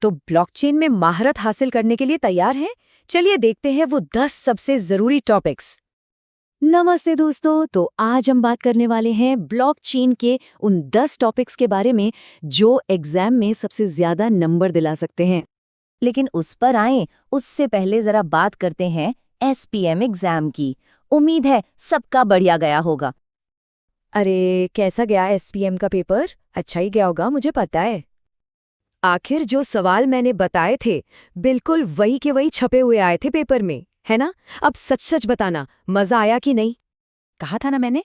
तो ब्लॉकचेन में महारत हासिल करने के लिए तैयार हैं? चलिए देखते हैं वो 10 सबसे जरूरी टॉपिक्स। नमस्ते दोस्तों, तो आज हम बात करने वाले हैं ब्लॉकचेन के उन 10 टॉपिक्स के बारे में जो एग्जाम में सबसे ज्यादा नंबर दिला सकते हैं। लेकिन उस पर आएं उससे पहले जरा बात करते हैं एसपीएम एग्जाम की। उम्मीद है सबका बढ़िया गया होगा। अरे कैसा गया एसपीएम का पेपर? अच्छा ही गया होगा, मुझे पता है। आखिर जो सवाल मैंने बताए थे बिल्कुल वही के वही छपे हुए आए थे पेपर में, है ना? अब सच सच बताना, मजा आया कि नहीं? कहा था ना मैंने,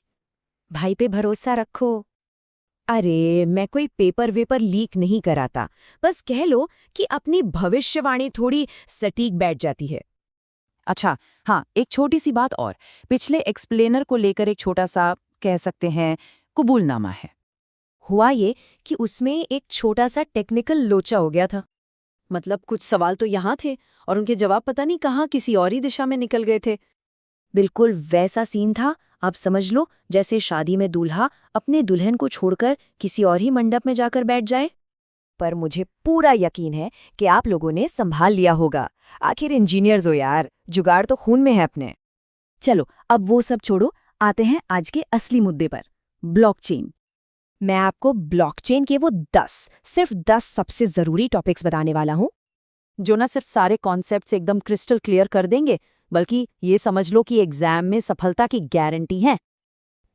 भाई पे भरोसा रखो। अरे मैं कोई पेपर वेपर लीक नहीं कराता, बस कह लो कि अपनी भविष्यवाणी थोड़ी सटीक बैठ जाती है। अच्छा, हाँ, एक छोटी सी बात और। पिछले एक्सप्लेनर को लेकर एक छोटा सा, कह सकते हैं, कबूलनामा है। हुआ ये कि उसमें एक छोटा सा टेक्निकल लोचा हो गया था। मतलब कुछ सवाल तो यहाँ थे और उनके जवाब पता नहीं कहाँ किसी और ही दिशा में निकल गए थे। बिल्कुल वैसा सीन था, आप समझ लो, जैसे शादी में दूल्हा अपने दुल्हन को छोड़कर किसी और ही मंडप में जाकर बैठ जाए। पर मुझे पूरा यकीन है कि आप लोगों ने संभाल लिया होगा। आखिर इंजीनियर्स हो यार, जुगाड़ तो खून में है अपने। चलो अब वो सब छोड़ो, आते हैं आज के असली मुद्दे पर, ब्लॉकचेन। मैं आपको ब्लॉकचेन के वो 10, सिर्फ 10 सबसे जरूरी टॉपिक्स बताने वाला हूँ, जो ना सिर्फ सारे कॉन्सेप्ट्स एकदम क्रिस्टल क्लियर कर देंगे, बल्कि ये समझ लो कि एग्जाम में सफलता की गारंटी है।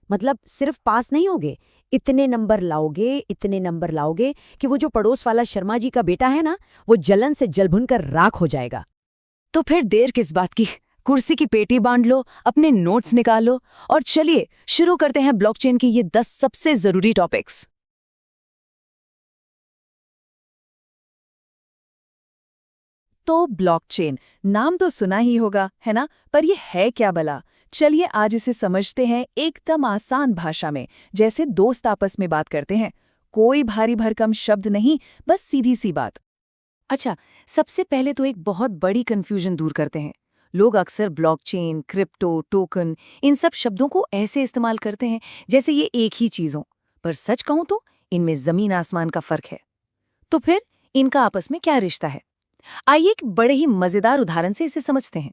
मतलब सिर्फ पास नहीं होगे, इतने नंबर लाओगे, इतने नंबर लाओगे कि वो जो पड़ोस वाला शर्मा जी का बेटा है ना, वो जलन से जल भुनकर राख हो जाएगा। तो फिर देर किस बात की, कुर्सी की पेटी बांध लो, अपने नोट्स निकालो और चलिए शुरू करते हैं ब्लॉकचेन की ये 10 सबसे जरूरी टॉपिक्स। तो ब्लॉकचेन, नाम तो सुना ही होगा, है ना? पर ये है क्या भला? चलिए आज इसे समझते हैं एकदम आसान भाषा में, जैसे दोस्त आपस में बात करते हैं। कोई भारी भरकम शब्द नहीं, बस सीधी सी बात। अच्छा, सबसे पहले तो एक बहुत बड़ी कंफ्यूजन दूर करते हैं। लोग अक्सर ब्लॉकचेन, क्रिप्टो, टोकन, इन सब शब्दों को ऐसे इस्तेमाल करते हैं जैसे ये एक ही चीज हो। पर सच कहूं तो इनमें जमीन आसमान का फर्क है। तो फिर इनका आपस में क्या रिश्ता है? आइए एक बड़े ही मजेदार उदाहरण से इसे समझते हैं।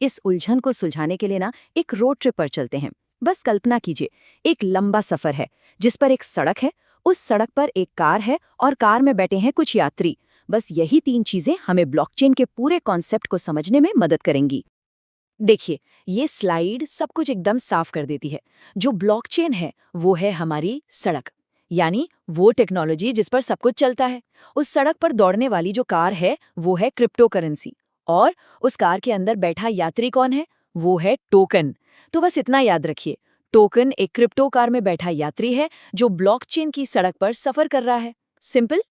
इस उलझन को सुलझाने के लिए ना एक रोड ट्रिप पर चलते हैं। बस कल्पना कीजिए, एक लंबा सफर है जिस पर एक सड़क है, उस सड़क पर एक कार है और कार में बैठे हैं कुछ यात्री। बस यही 3 चीजें हमें ब्लॉकचेन के पूरे कॉन्सेप्ट को समझने में मदद करेंगी। देखिए, ये स्लाइड सब कुछ एकदम साफ कर देती है। जो ब्लॉकचेन है वो है हमारी सड़क, यानी वो टेक्नोलॉजी जिस पर सब कुछ चलता है। उस सड़क पर दौड़ने वाली जो कार है वो है क्रिप्टो करेंसी, और उस कार के अंदर बैठा यात्री कौन है? वो है टोकन। तो बस इतना याद रखिए, टोकन एक क्रिप्टो कार में बैठा यात्री है जो ब्लॉकचेन की सड़क पर सफर कर रहा है। सिंपल।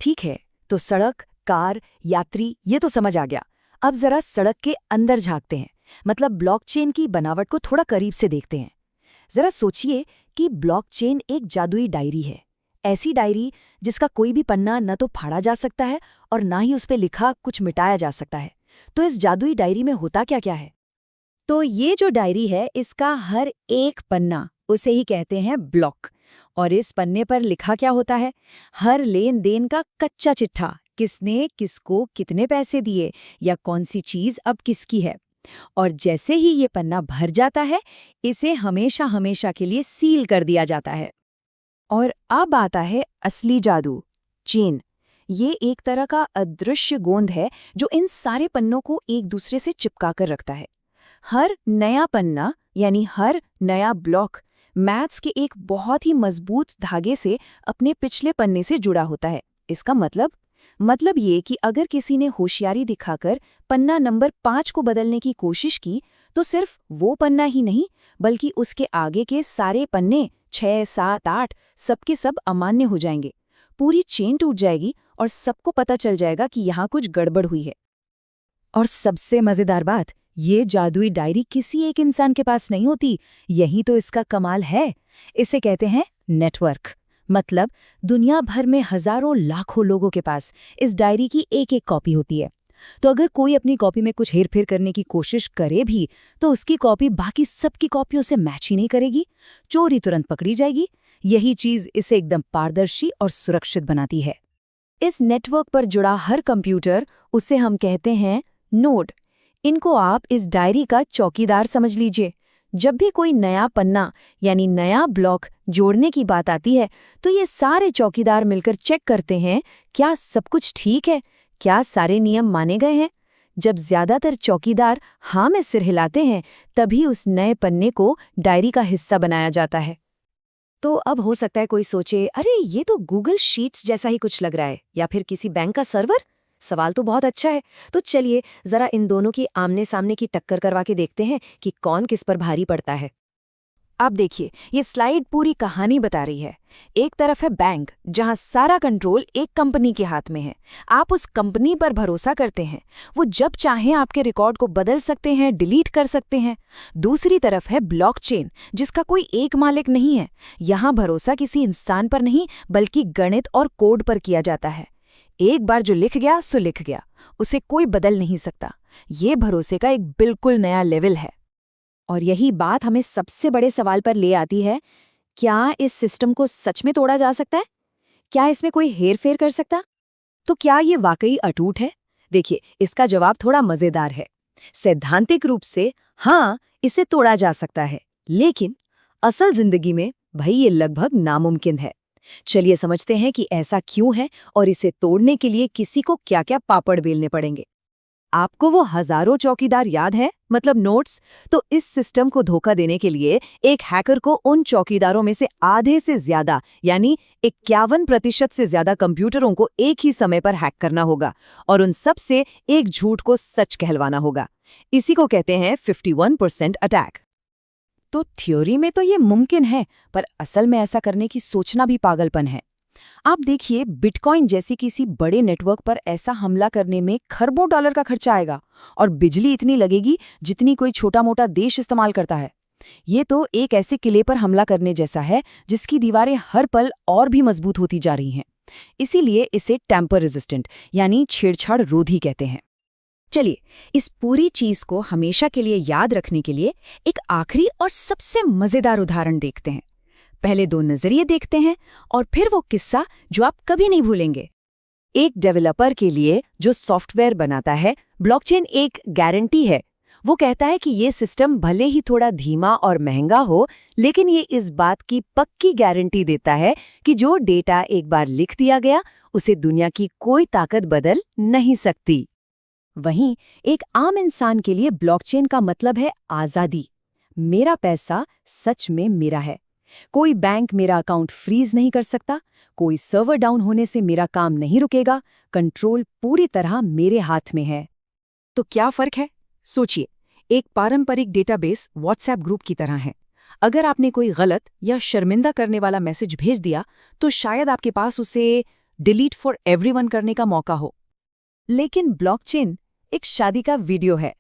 ठीक है, तो सड़क, कार, यात्री, ये तो समझ आ गया। अब जरा सड़क के अंदर झांकते हैं, मतलब ब्लॉकचेन की बनावट को थोड़ा करीब से देखते हैं। जरा सोचिए कि ब्लॉकचेन एक जादुई डायरी है। ऐसी डायरी जिसका कोई भी पन्ना न तो फाड़ा जा सकता है और ना ही उस पे लिखा कुछ मिटाया जा सकता है। तो इस जादुई डायरी में होता क्या क्या है? तो ये जो डायरी है, इसका हर एक पन्ना, उसे ही कहते हैं ब्लॉक। और इस पन्ने पर लिखा क्या होता है? हर लेन देन का कच्चा चिट्ठा, किसने किसको कितने पैसे दिए या कौन सी चीज अब किसकी है। और जैसे ही ये पन्ना भर जाता है, इसे हमेशा हमेशा के लिए सील कर दिया जाता है। और अब आता है असली जादू, चेन। ये एक तरह का अदृश्य गोंद है जो इन सारे पन्नों को एक दूसरे से चिपका कर रखता है। हर नया पन्ना, यानी हर नया ब्लॉक, मैथ्स के एक बहुत ही मजबूत धागे से अपने पिछले पन्ने से जुड़ा होता है। इसका मतलब ये कि अगर किसी ने होशियारी दिखाकर पन्ना नंबर 5 को बदलने की कोशिश की, तो सिर्फ वो पन्ना ही नहीं, बल्कि उसके आगे के सारे पन्ने 6, 7, 8 सबके सब अमान्य हो जाएंगे। पूरी चेन टूट जाएगी और सबको पता चल जाएगा कि यहाँ कुछ गड़बड़ हुई है। और सबसे मजेदार बात, ये जादुई डायरी किसी एक इंसान के पास नहीं होती। यही तो इसका कमाल है। इसे कहते हैं नेटवर्क। मतलब दुनिया भर में हजारों लाखों लोगों के पास इस डायरी की एक एक कॉपी होती है। तो अगर कोई अपनी कॉपी में कुछ हेरफेर करने की कोशिश करे भी, तो उसकी कॉपी बाकी सबकी कॉपियों से मैच ही नहीं करेगी। चोरी तुरंत पकड़ी जाएगी। यही चीज इसे एकदम पारदर्शी और सुरक्षित बनाती है। इस नेटवर्क पर जुड़ा हर कंप्यूटर, उसे हम कहते हैं नोड। इनको आप इस डायरी का चौकीदार समझ लीजिए। जब भी कोई नया पन्ना यानी नया ब्लॉक जोड़ने की बात आती है, तो ये सारे चौकीदार मिलकर चेक करते हैं क्या सब कुछ ठीक है, क्या सारे नियम माने गए हैं। जब ज्यादातर चौकीदार हाँ में सिर हिलाते हैं, तभी उस नए पन्ने को डायरी का हिस्सा बनाया जाता है। तो अब हो सकता है कोई सोचे, अरे ये तो गूगल शीट्स जैसा ही कुछ लग रहा है, या फिर किसी बैंक का सर्वर। सवाल तो बहुत अच्छा है। तो चलिए जरा इन दोनों की आमने सामने की टक्कर करवा के देखते हैं कि कौन किस पर भारी पड़ता है। आप देखिए, ये स्लाइड पूरी कहानी बता रही है। एक तरफ है बैंक, जहां सारा कंट्रोल एक कंपनी के हाथ में है। आप उस कंपनी पर भरोसा करते हैं, वो जब चाहें आपके रिकॉर्ड को बदल सकते हैं, डिलीट कर सकते हैं। दूसरी तरफ है ब्लॉकचेन, जिसका कोई एक मालिक नहीं है। यहाँ भरोसा किसी इंसान पर नहीं, बल्कि गणित और कोड पर किया जाता है। एक बार जो लिख गया सो लिख गया, उसे कोई बदल नहीं सकता। ये भरोसे का एक बिल्कुल नया लेवल है। और यही बात हमें सबसे बड़े सवाल पर ले आती है, क्या इस सिस्टम को सच में तोड़ा जा सकता है? क्या इसमें कोई हेरफेर कर सकता? तो क्या ये वाकई अटूट है? देखिए, इसका जवाब थोड़ा मजेदार है। सैद्धांतिक रूप से हाँ, इसे तोड़ा जा सकता है, लेकिन असल जिंदगी में भाई ये लगभग नामुमकिन है। चलिए समझते हैं कि ऐसा क्यों है और इसे तोड़ने के लिए किसी को क्या-क्या पापड़ बेलने पड़ेंगे। आपको वो हजारों चौकीदार याद है, मतलब नोट्स? तो इस सिस्टम को धोखा देने के लिए एक हैकर को उन चौकीदारों में से आधे से ज्यादा यानी 51% से ज्यादा कंप्यूटरों को एक ही समय पर हैक करना होगा और उन सब से एक झूठ को सच कहलवाना होगा। इसी को कहते हैं 51% अटैक। तो थ्योरी में तो ये मुमकिन है, पर असल में ऐसा करने की सोचना भी पागलपन है। आप देखिए, बिटकॉइन जैसी किसी बड़े नेटवर्क पर ऐसा हमला करने में खरबों डॉलर का खर्चा आएगा और बिजली इतनी लगेगी जितनी कोई छोटा मोटा देश इस्तेमाल करता है। ये तो एक ऐसे किले पर हमला करने जैसा है जिसकी दीवारें हर पल और भी मजबूत होती जा रही हैं। इसीलिए इसे टैम्पर रेजिस्टेंट यानी छेड़छाड़ रोधी कहते हैं। चलिए, इस पूरी चीज को हमेशा के लिए याद रखने के लिए एक आखिरी और सबसे मजेदार उदाहरण देखते हैं। पहले दो नजरिए देखते हैं और फिर वो किस्सा जो आप कभी नहीं भूलेंगे। एक डेवलपर के लिए जो सॉफ्टवेयर बनाता है, ब्लॉकचेन एक गारंटी है। वो कहता है कि ये सिस्टम भले ही थोड़ा धीमा और महंगा हो, लेकिन ये इस बात की पक्की गारंटी देता है कि जो डेटा एक बार लिख दिया गया, उसे दुनिया की कोई ताकत बदल नहीं सकती। वहीं एक आम इंसान के लिए ब्लॉकचेन का मतलब है आज़ादी। मेरा पैसा सच में मेरा है। कोई बैंक मेरा अकाउंट फ्रीज नहीं कर सकता, कोई सर्वर डाउन होने से मेरा काम नहीं रुकेगा, कंट्रोल पूरी तरह मेरे हाथ में है। तो क्या फर्क है? सोचिए, एक पारंपरिक डेटाबेस व्हाट्सएप ग्रुप की तरह है। अगर आपने कोई गलत या शर्मिंदा करने वाला मैसेज भेज दिया, तो शायद आपके पास उसे डिलीट फॉर एवरीवन करने का मौका हो। लेकिन ब्लॉकचेन एक शादी का वीडियो है।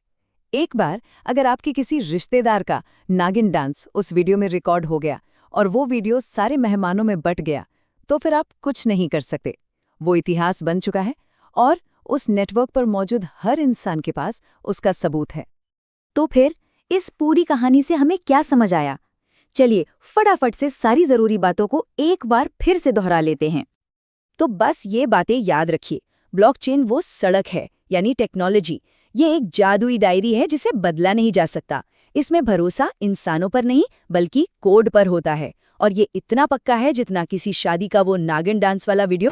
एक बार अगर आपके किसी रिश्तेदार का नागिन डांस उस वीडियो में रिकॉर्ड हो गया और वो वीडियो सारे मेहमानों में बंट गया, तो फिर आप कुछ नहीं कर सकते। वो इतिहास बन चुका है और उस नेटवर्क पर मौजूद हर इंसान के पास उसका सबूत है। तो फिर इस पूरी कहानी से हमें क्या समझ आया? चलिए फटाफट से सारी जरूरी बातों को एक बार फिर से दोहरा लेते हैं। तो बस ये बातें याद रखिए, ब्लॉकचेन वो सड़क है यानी टेक्नोलॉजी। ये एक जादुई डायरी है जिसे बदला नहीं जा सकता। इसमें भरोसा इंसानों पर नहीं बल्कि कोड पर होता है, और ये इतना पक्का है जितना किसी शादी का वो नागिन डांस वाला वीडियो।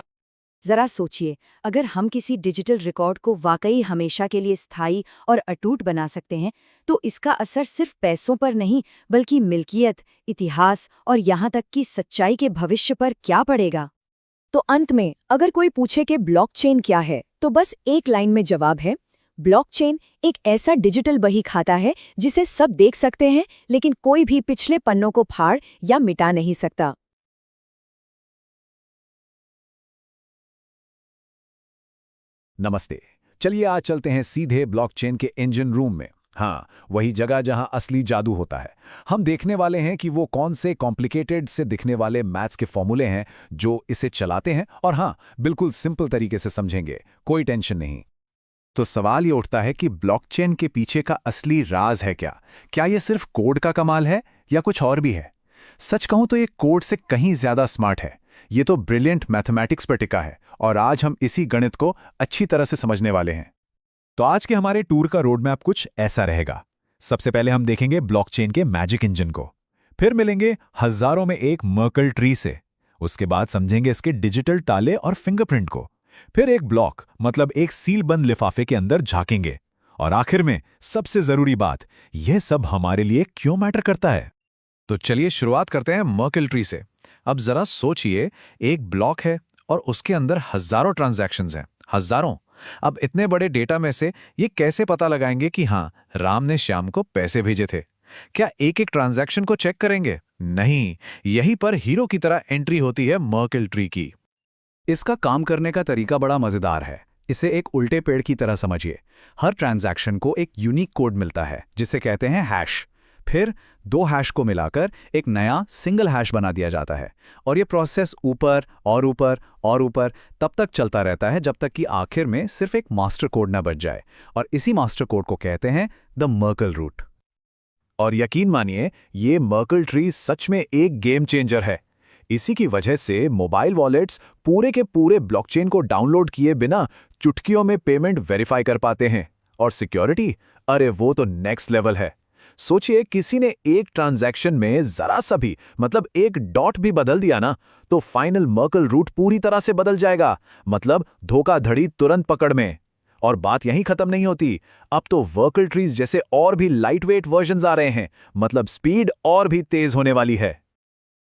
जरा सोचिए, अगर हम किसी डिजिटल रिकॉर्ड को वाकई हमेशा के लिए स्थायी और अटूट बना सकते हैं, तो इसका असर सिर्फ पैसों पर नहीं बल्कि मिल्कियत, इतिहास और यहाँ तक कि सच्चाई के भविष्य पर क्या पड़ेगा। तो अंत में अगर कोई पूछे कि ब्लॉकचेन क्या है, तो बस एक लाइन में जवाब है, ब्लॉकचेन एक ऐसा डिजिटल बही खाता है जिसे सब देख सकते हैं, लेकिन कोई भी पिछले पन्नों को फाड़ या मिटा नहीं सकता। नमस्ते। चलिए आज चलते हैं सीधे ब्लॉकचेन के इंजन रूम में। हाँ, वही जगह जहां असली जादू होता है। हम देखने वाले हैं कि वो कौन से कॉम्प्लिकेटेड से दिखने वाले मैथ्स के फॉर्मूले हैं जो इसे चलाते हैं, और हाँ, बिल्कुल सिंपल तरीके से समझेंगे, कोई टेंशन नहीं। तो सवाल ये उठता है कि ब्लॉकचेन के पीछे का असली राज है क्या? क्या ये सिर्फ कोड का कमाल है या कुछ और भी है? सच कहूं तो ये कोड से कहीं ज्यादा स्मार्ट है। ये तो ब्रिलियंट मैथमेटिक्स पर टिका है और आज हम इसी गणित को अच्छी तरह से समझने वाले हैं। तो आज के हमारे टूर का रोड मैप कुछ ऐसा रहेगा। सबसे पहले हम देखेंगे ब्लॉकचेन के मैजिक इंजन को, फिर मिलेंगे हजारों में एक मर्कल ट्री से, उसके बाद समझेंगे इसके डिजिटल ताले और फिंगरप्रिंट को, फिर एक ब्लॉक मतलब एक सीलबंद लिफाफे के अंदर झांकेंगे, और आखिर में सबसे जरूरी बात, यह सब हमारे लिए क्यों मैटर करता है। तो चलिए शुरुआत करते हैं मर्कल ट्री से। अब जरा सोचिए, एक ब्लॉक है और उसके अंदर हजारों ट्रांजैक्शंस हैं, हजारों। अब इतने बड़े डेटा में से ये कैसे पता लगाएंगे कि हाँ, राम ने श्याम को पैसे भेजे थे? क्या एक एक ट्रांजैक्शन को चेक करेंगे? नहीं, यहीं पर हीरो की तरह एंट्री होती है मर्कल ट्री की। इसका काम करने का तरीका बड़ा मजेदार है। इसे एक उल्टे पेड़ की तरह समझिए। हर ट्रांजैक्शन को एक यूनिक कोड मिलता है जिसे कहते हैं हैश। फिर दो हैश को मिलाकर एक नया सिंगल हैश बना दिया जाता है, और ये प्रोसेस ऊपर और ऊपर और ऊपर तब तक चलता रहता है जब तक कि आखिर में सिर्फ एक मास्टर कोड ना बच जाए, और इसी मास्टर कोड को कहते हैं द मर्कल रूट। और यकीन मानिए, ये मर्कल ट्री सच में एक गेम चेंजर है। इसी की वजह से मोबाइल वॉलेट्स पूरे के पूरे ब्लॉकचेन को डाउनलोड किए बिना चुटकियों में पेमेंट वेरीफाई कर पाते हैं। और सिक्योरिटी, अरे वो तो नेक्स्ट लेवल है। सोचिए, किसी ने एक ट्रांजैक्शन में जरा सा भी मतलब एक डॉट भी बदल दिया ना, तो फाइनल मर्कल रूट पूरी तरह से बदल जाएगा। मतलब धोखाधड़ी तुरंत पकड़ में। और बात यहीं खत्म नहीं होती, अब तो वर्कल ट्रीज जैसे और भी लाइटवेट वर्जन्स आ रहे हैं, मतलब स्पीड और भी तेज होने वाली है।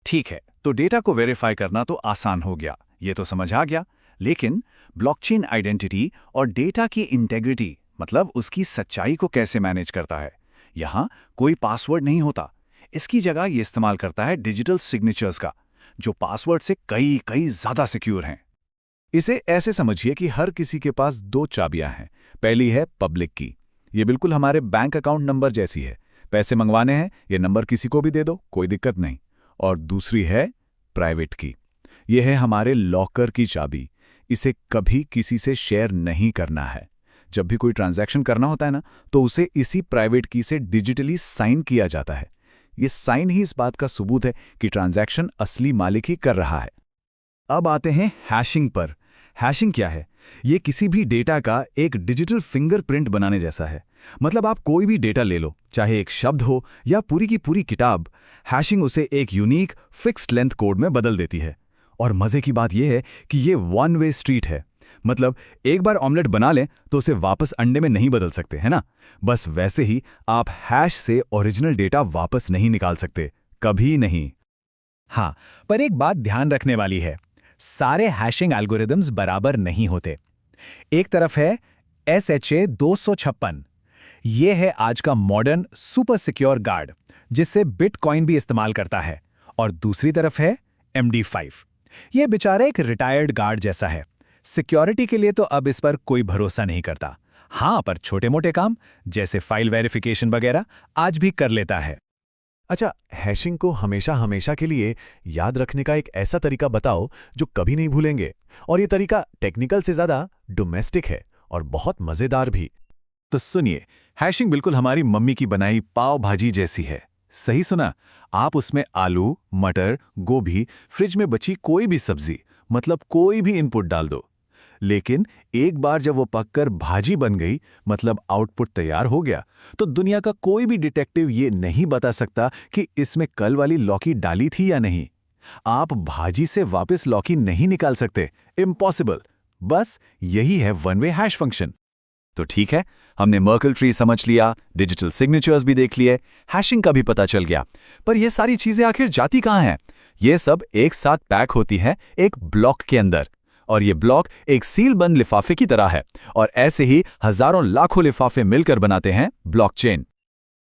ठीक है, तो डेटा को वेरीफाई करना तो आसान हो गया, ये तो समझ आ गया। लेकिन ब्लॉकचेन आइडेंटिटी और डेटा की इंटेग्रिटी मतलब उसकी सच्चाई को कैसे मैनेज करता है? यहां कोई पासवर्ड नहीं होता। इसकी जगह ये इस्तेमाल करता है डिजिटल सिग्नेचर्स का, जो पासवर्ड से कई कई ज्यादा सिक्योर हैं। इसे ऐसे समझिए कि हर किसी के पास दो चाबियां हैं। पहली है पब्लिक की, ये बिल्कुल हमारे बैंक अकाउंट नंबर जैसी है। पैसे मंगवाने हैं, ये नंबर किसी को भी दे दो, कोई दिक्कत नहीं। और दूसरी है प्राइवेट की, यह है हमारे लॉकर की चाबी। इसे कभी किसी से शेयर नहीं करना है। जब भी कोई ट्रांजैक्शन करना होता है ना, तो उसे इसी प्राइवेट की से डिजिटली साइन किया जाता है। ये साइन ही इस बात का सबूत है कि ट्रांजैक्शन असली मालिक ही कर रहा है। अब आते हैं हैशिंग पर। हैशिंग क्या है? ये किसी भी डेटा का एक डिजिटल फिंगरप्रिंट बनाने जैसा है। मतलब आप कोई भी डेटा ले लो, चाहे एक शब्द हो या पूरी की पूरी किताब, हैशिंग उसे एक यूनिक फिक्स्ड लेंथ कोड में बदल देती है। और मजे की बात यह है कि ये वन वे स्ट्रीट है। मतलब एक बार ऑमलेट बना लें तो उसे वापस अंडे में नहीं बदल सकते, है ना? बस वैसे ही आप हैश से ओरिजिनल डेटा वापस नहीं निकाल सकते, कभी नहीं। हाँ, पर एक बात ध्यान रखने वाली है, सारे हैशिंग एल्गोरिदम्स बराबर नहीं होते। एक तरफ है SHA 256, ये है आज का मॉडर्न सुपर सिक्योर गार्ड जिससे बिटकॉइन भी इस्तेमाल करता है। और दूसरी तरफ है MD5, ये बेचारा एक रिटायर्ड गार्ड जैसा है। सिक्योरिटी के लिए तो अब इस पर कोई भरोसा नहीं करता। हाँ, पर छोटे मोटे काम जैसे फाइल वेरिफिकेशन वगैरह आज भी कर लेता है। अच्छा, हैशिंग को हमेशा हमेशा के लिए याद रखने का एक ऐसा तरीका बताओ जो कभी नहीं भूलेंगे। और ये तरीका टेक्निकल से ज्यादा डोमेस्टिक है और बहुत मजेदार भी। तो सुनिए, हैशिंग बिल्कुल हमारी मम्मी की बनाई पाव भाजी जैसी है। सही सुना, आप उसमें आलू, मटर, गोभी, फ्रिज में बची कोई भी सब्जी मतलब कोई भी इनपुट डाल दो। लेकिन एक बार जब वो पककर भाजी बन गई, मतलब आउटपुट तैयार हो गया, तो दुनिया का कोई भी डिटेक्टिव ये नहीं बता सकता कि इसमें कल वाली लौकी डाली थी या नहीं। आप भाजी से वापस लौकी नहीं निकाल सकते, इम्पॉसिबल। बस यही है वन वे हैश फंक्शन। तो ठीक है, हमने मर्कल ट्री समझ लिया, डिजिटल सिग्नेचर्स भी देख लिए, हैशिंग का भी पता चल गया। पर ये सारी चीजें आखिर जाती कहाँ हैं? ये सब एक साथ पैक होती हैं एक ब्लॉक के अंदर। और ये ब्लॉक एक सीलबंद लिफाफे की तरह है, और ऐसे ही हजारों लाखों लिफाफे मिलकर बनाते हैं ब्लॉकचेन।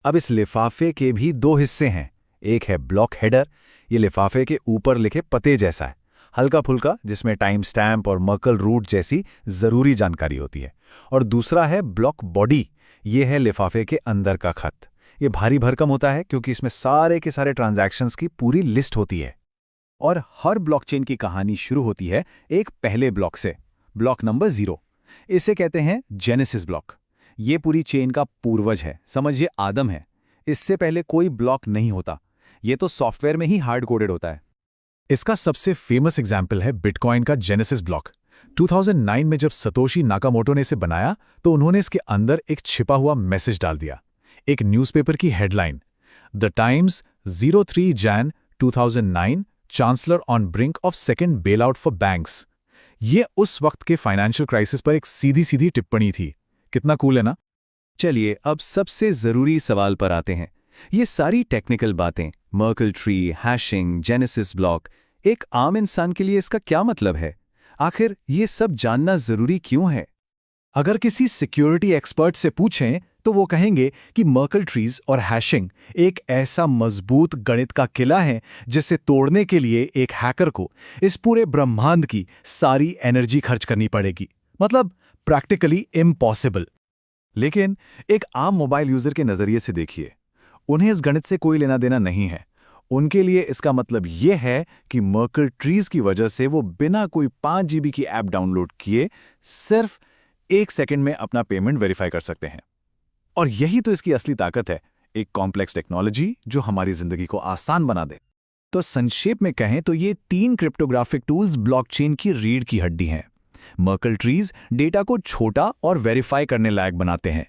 अब इस लिफाफे के भी दो हिस्से हैं। एक है ब्लॉक हेडर, ये लिफाफे के ऊपर लिखे पते जैसा है, हल्का फुल्का, जिसमें टाइम स्टैम्प और मर्कल रूट जैसी जरूरी जानकारी होती है। और दूसरा है ब्लॉक बॉडी, ये है लिफाफे के अंदर का खत। ये भारी भरकम होता है क्योंकि इसमें सारे के सारे ट्रांजैक्शंस की पूरी लिस्ट होती है। और हर ब्लॉकचेन की कहानी शुरू होती है एक पहले ब्लॉक से, ब्लॉक नंबर 0। इसे कहते हैं जेनेसिस ब्लॉक। ये पूरी चेन का पूर्वज है, समझिए आदम है। इससे पहले कोई ब्लॉक नहीं होता, ये तो सॉफ्टवेयर में ही हार्ड कोडेड होता है। इसका सबसे फेमस एग्जाम्पल है बिटकॉइन का जेनेसिस ब्लॉक। 2009 में जब सतोशी नाकामोटो ने इसे बनाया तो उन्होंने इसके अंदर एक छिपा हुआ मैसेज डाल दिया। एक न्यूज़पेपर की headline, the Times 03 Jan 2009 chancellor on brink of second bailout for banks. ये उस वक्त के फाइनेंशियल क्राइसिस पर एक सीधी सीधी टिप्पणी थी। कितना कूल है ना। चलिए अब सबसे जरूरी सवाल पर आते हैं। ये सारी टेक्निकल बातें, Merkel tree, hashing, genesis block, एक आम इंसान के लिए इसका क्या मतलब है? आखिर ये सब जानना जरूरी क्यों है? अगर किसी सिक्योरिटी एक्सपर्ट से पूछें तो वो कहेंगे कि मर्कल ट्रीज और हैशिंग एक ऐसा मजबूत गणित का किला है जिसे तोड़ने के लिए एक हैकर को इस पूरे ब्रह्मांड की सारी एनर्जी खर्च करनी पड़ेगी। मतलब प्रैक्टिकली इम्पॉसिबल। लेकिन एक आम मोबाइल यूजर के नजरिए से देखिए, उन्हें इस गणित से कोई लेना देना नहीं है। उनके लिए इसका मतलब यह है कि मर्कल ट्रीज की वजह से वो बिना कोई 5 GB की ऐप डाउनलोड किए सिर्फ 1 सेकंड में अपना पेमेंट वेरीफाई कर सकते हैं। और यही तो इसकी असली ताकत है, एक कॉम्प्लेक्स टेक्नोलॉजी जो हमारी जिंदगी को आसान बना दे। तो संक्षेप में कहें तो ये 3 क्रिप्टोग्राफिक टूल्स ब्लॉकचेन की रीढ़ की हड्डी हैं। मर्कल ट्रीज डेटा को छोटा और वेरीफाई करने लायक बनाते हैं।